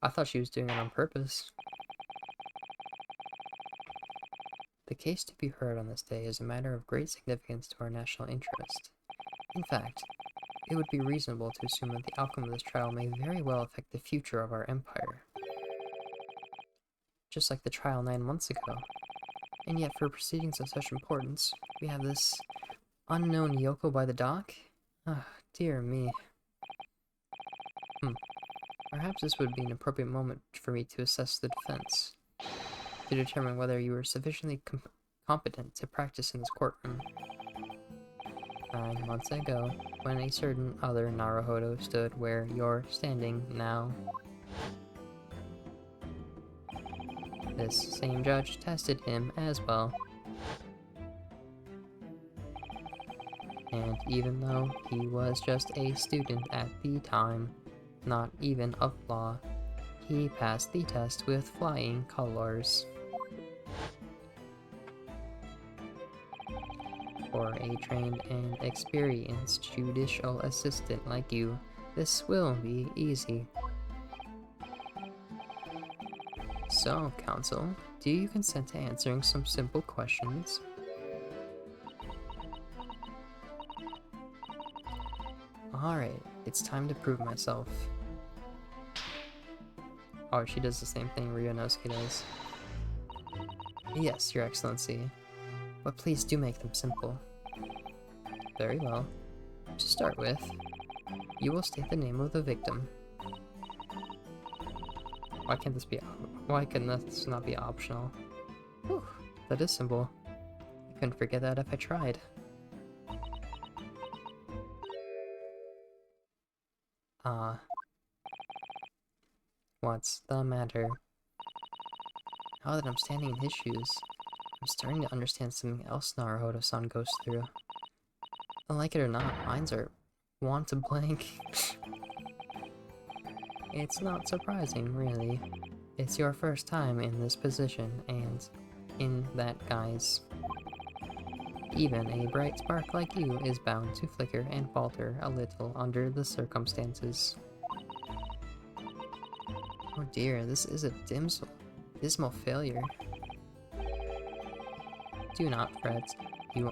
I thought she was doing it on purpose. The case to be heard on this day is a matter of great significance to our national interest. In fact, it would be reasonable to assume that the outcome of this trial may very well affect the future of our empire. Just like the trial 9 months ago. And yet for proceedings of such importance, we have this unknown Yoko by the dock? Ah, dear me. Perhaps this would be an appropriate moment for me to assess the defense, to determine whether you are sufficiently competent to practice in this courtroom. 9 months ago, when a certain other Naruhodo stood where you're standing now. This same judge tested him as well. And even though he was just a student at the time, not even of law, he passed the test with flying colors. For a trained and experienced judicial assistant like you, this will be easy. So, counsel, do you consent to answering some simple questions? Alright, it's time to prove myself. Oh, she does the same thing Ryunosuke does. Yes, Your Excellency. But please do make them simple. Very well. To start with, you will state the name of the victim. Why can this not be optional? Whew, that is simple. I couldn't forget that if I tried. What's the matter? Now that I'm standing in his shoes, I'm starting to understand something else Naruhodo-san goes through. Like it or not, minds are want to blank. It's not surprising, really. It's your first time in this position, and in that guise. Even a bright spark like you is bound to flicker and falter a little under the circumstances. Oh dear, this is a dismal failure. Do not fret. You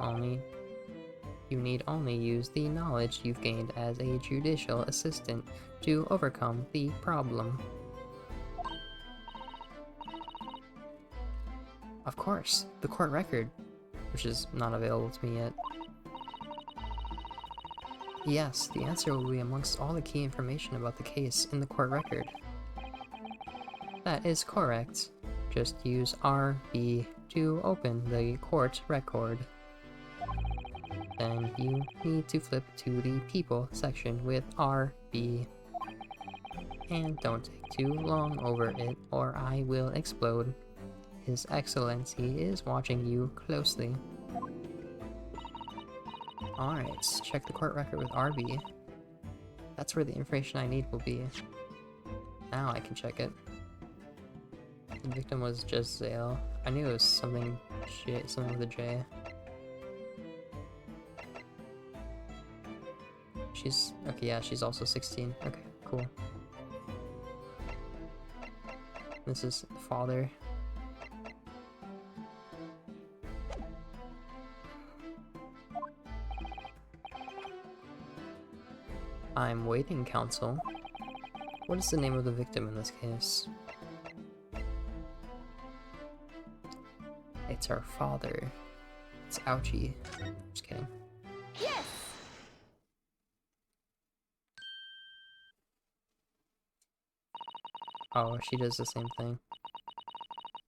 need only use the knowledge you've gained as a judicial assistant to overcome the problem. Of course, the court record, which is not available to me yet. Yes, the answer will be amongst all the key information about the case in the court record. That is correct. Just use RB to open the court record. Then you need to flip to the People section with RB. And don't take too long over it, or I will explode. His Excellency is watching you closely. Alright, check the court record with RB. That's where the information I need will be. Now I can check it. The victim was just Zale. I knew it was something with a J. She's okay, yeah, she's also 16. Okay, cool. This is the father. I'm waiting, counsel. What is the name of the victim in this case? It's our father. It's Ouchie. Just kidding. Oh, she does the same thing.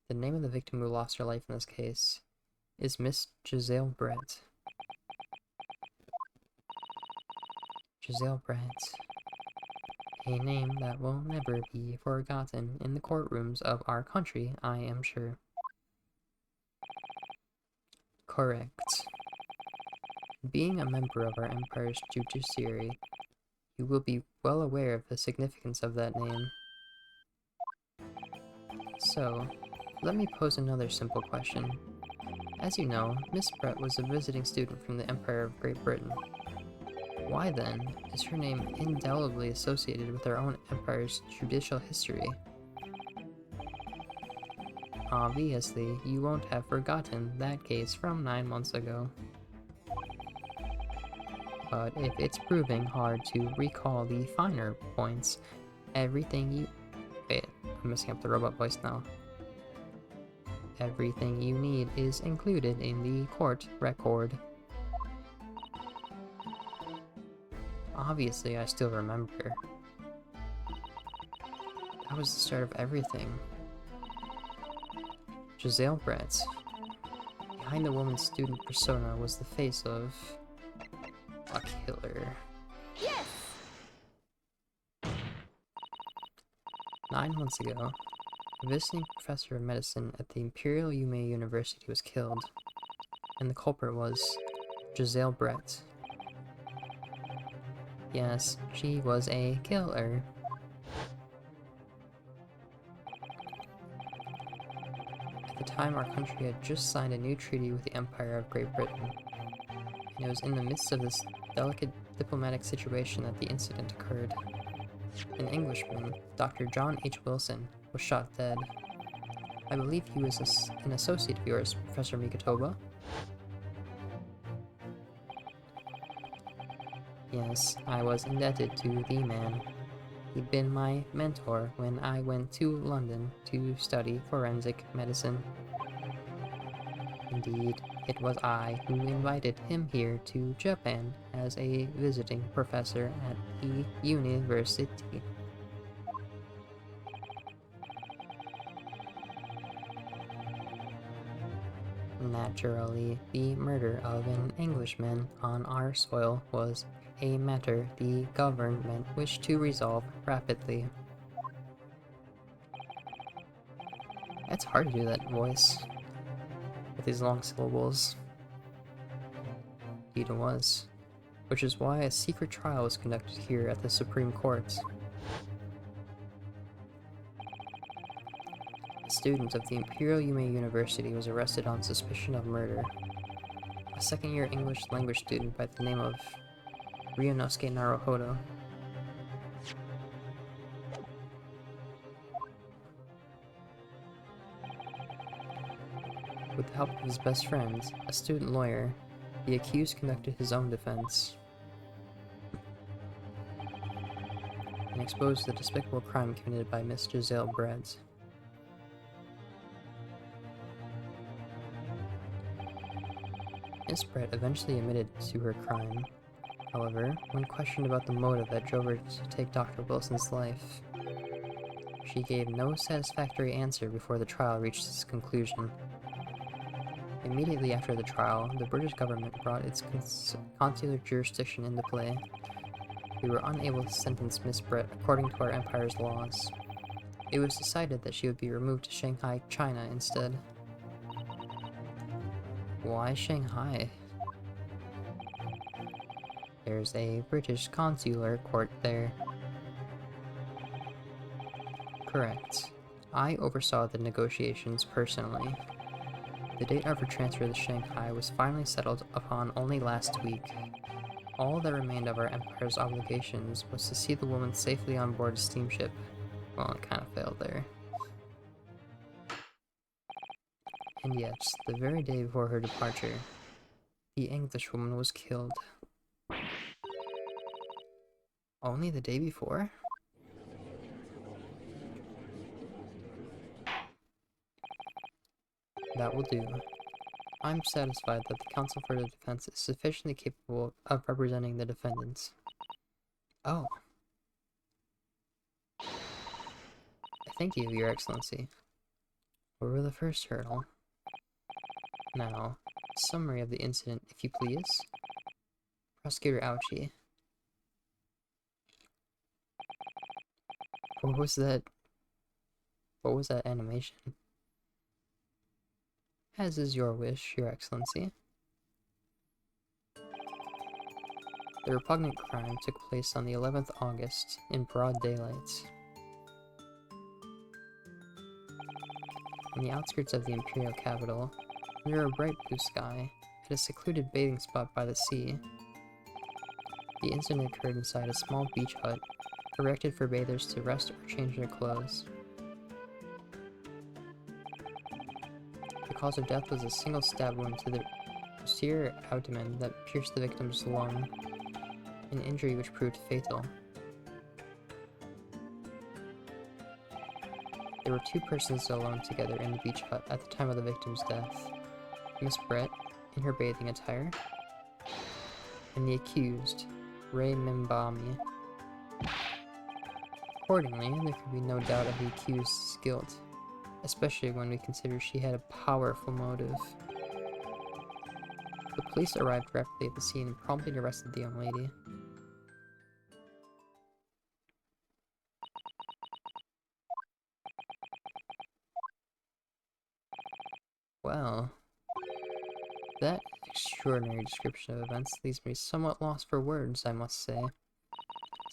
The name of the victim who lost her life in this case is Miss Giselle Brett. Giselle Brett. A name that will never be forgotten in the courtrooms of our country, I am sure. Correct. Being a member of our empire's judiciary, you will be well aware of the significance of that name. So, let me pose another simple question. As you know, Miss Brett was a visiting student from the Empire of Great Britain. Why then is her name indelibly associated with our own empire's judicial history? Obviously, you won't have forgotten that case from 9 months ago. But if it's proving hard to recall the finer points, everything you... Wait, I'm messing up the robot voice now. Everything you need is included in the court record. Obviously, I still remember. That was the start of everything. Giselle Brett. Behind the woman's student persona was the face of... a killer. Yes! 9 months ago, a visiting professor of medicine at the Imperial Yume University was killed, and the culprit was Giselle Brett. Yes, she was a killer. At the time, our country had just signed a new treaty with the Empire of Great Britain, and it was in the midst of this delicate diplomatic situation that the incident occurred. An Englishman, Dr. John H. Wilson, was shot dead. I believe he was an associate of yours, Professor Mikotoba? Yes, I was indebted to the man. He'd been my mentor when I went to London to study forensic medicine. Indeed, it was I who invited him here to Japan as a visiting professor at the university. Naturally, the murder of an Englishman on our soil was a matter the government wished to resolve rapidly. It's hard to do that voice with these long syllables. Indeed it was, which is why a secret trial was conducted here at the Supreme Court. A student of the Imperial Yume University was arrested on suspicion of murder. A second-year English language student by the name of Ryunosuke Naruhodo. With the help of his best friend, a student lawyer, the accused conducted his own defense and exposed the despicable crime committed by Miss Giselle Brett. Miss Brett eventually admitted to her crime. However, when questioned about the motive that drove her to take Dr. Wilson's life, she gave no satisfactory answer before the trial reached its conclusion. Immediately after the trial, the British government brought its consular jurisdiction into play. We were unable to sentence Miss Brett according to our empire's laws. It was decided that she would be removed to Shanghai, China instead. Why Shanghai? There's a British consular court there. Correct. I oversaw the negotiations personally. The date of her transfer to Shanghai was finally settled upon only last week. All that remained of our empire's obligations was to see the woman safely on board a steamship. Well, it kind of failed there. And yet, the very day before her departure, the Englishwoman was killed. Only the day before? That will do. I'm satisfied that the counsel for the defense is sufficiently capable of representing the defendants. Oh. I Thank you, Your Excellency. Over the first hurdle. Now, summary of the incident, if you please. Prosecutor Ouchie. What was that? What was that animation? As is your wish, Your Excellency. The repugnant crime took place on the 11th August in broad daylight. On the outskirts of the imperial capital, under a bright blue sky, at a secluded bathing spot by the sea. The incident occurred inside a small beach hut, erected for bathers to rest or change their clothes. The cause of death was a single stab wound to the posterior abdomen that pierced the victim's lung, an injury which proved fatal. There were 2 persons alone together in the beach hut at the time of the victim's death. Miss Brett, in her bathing attire, and the accused, Ray Mimbami. Accordingly, there could be no doubt of the accused's guilt, especially when we consider she had a powerful motive. The police arrived rapidly at the scene and promptly arrested the young lady. Well, that extraordinary description of events leaves me somewhat lost for words, I must say.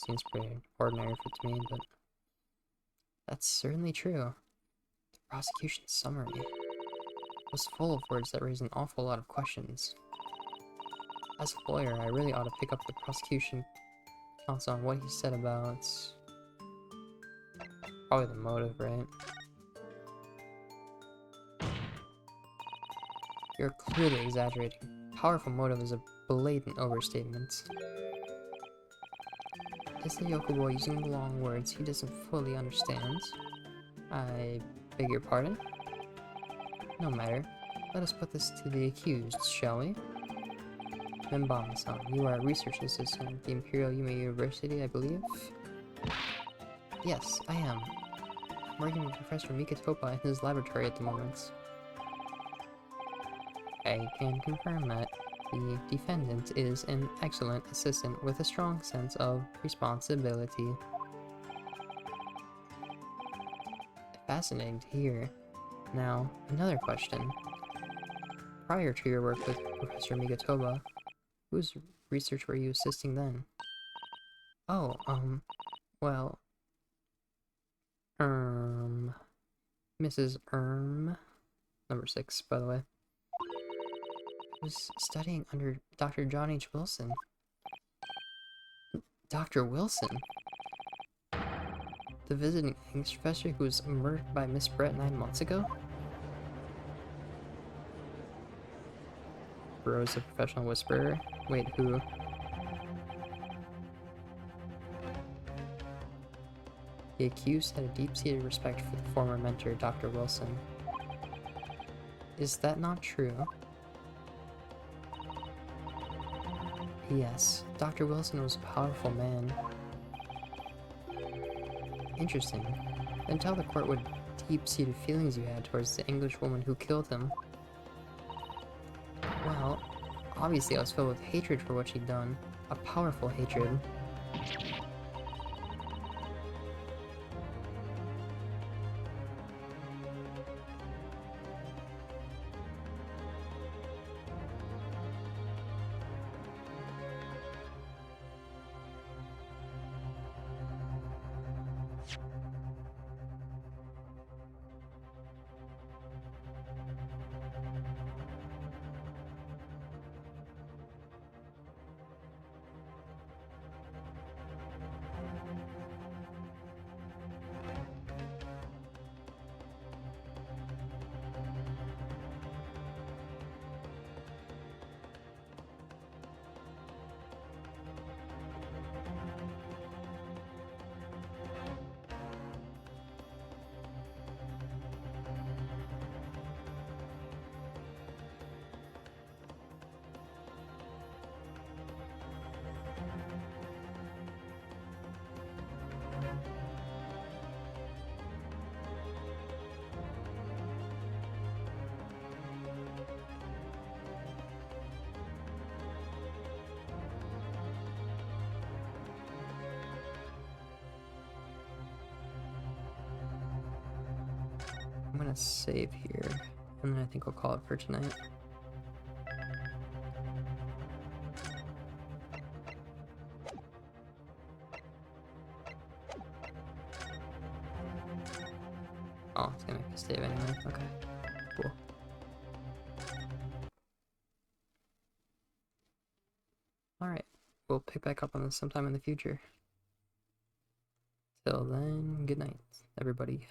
Seems pretty ordinary to me, but that's certainly true. The prosecution's summary was full of words that raised an awful lot of questions. As a lawyer, I really ought to pick up the prosecution counsel on what he said about... probably the motive, right? You're clearly exaggerating. Powerful motive is a blatant overstatement. Is the Yokobo using the long words he doesn't fully understand? I beg your pardon? No matter. Let us put this to the accused, shall we? Mimbami-san, you are a research assistant at the Imperial Yume University, I believe? Yes, I am. I'm working with Professor Mikatopa in his laboratory at the moment. I can confirm that the defendant is an excellent assistant with a strong sense of responsibility. Fascinating to hear. Now, another question. Prior to your work with Professor Mikatoba, whose research were you assisting then? Oh, well... Mrs. Number 6, by the way. Was studying under Dr. John H. Wilson. Dr. Wilson? The visiting English professor who was murdered by Miss Brett 9 months ago? Rose, a professional whisperer. Wait, who? The accused had a deep-seated respect for the former mentor, Dr. Wilson. Is that not true? Yes, Dr. Wilson was a powerful man. Interesting. Then tell the court what deep-seated feelings you had towards the English woman who killed him. Well, obviously I was filled with hatred for what she'd done. A powerful hatred. I'm gonna save here, and then I think we'll call it for tonight. Oh, it's gonna make a save anyway. Okay, cool. Alright, we'll pick back up on this sometime in the future. Till then, good night, everybody.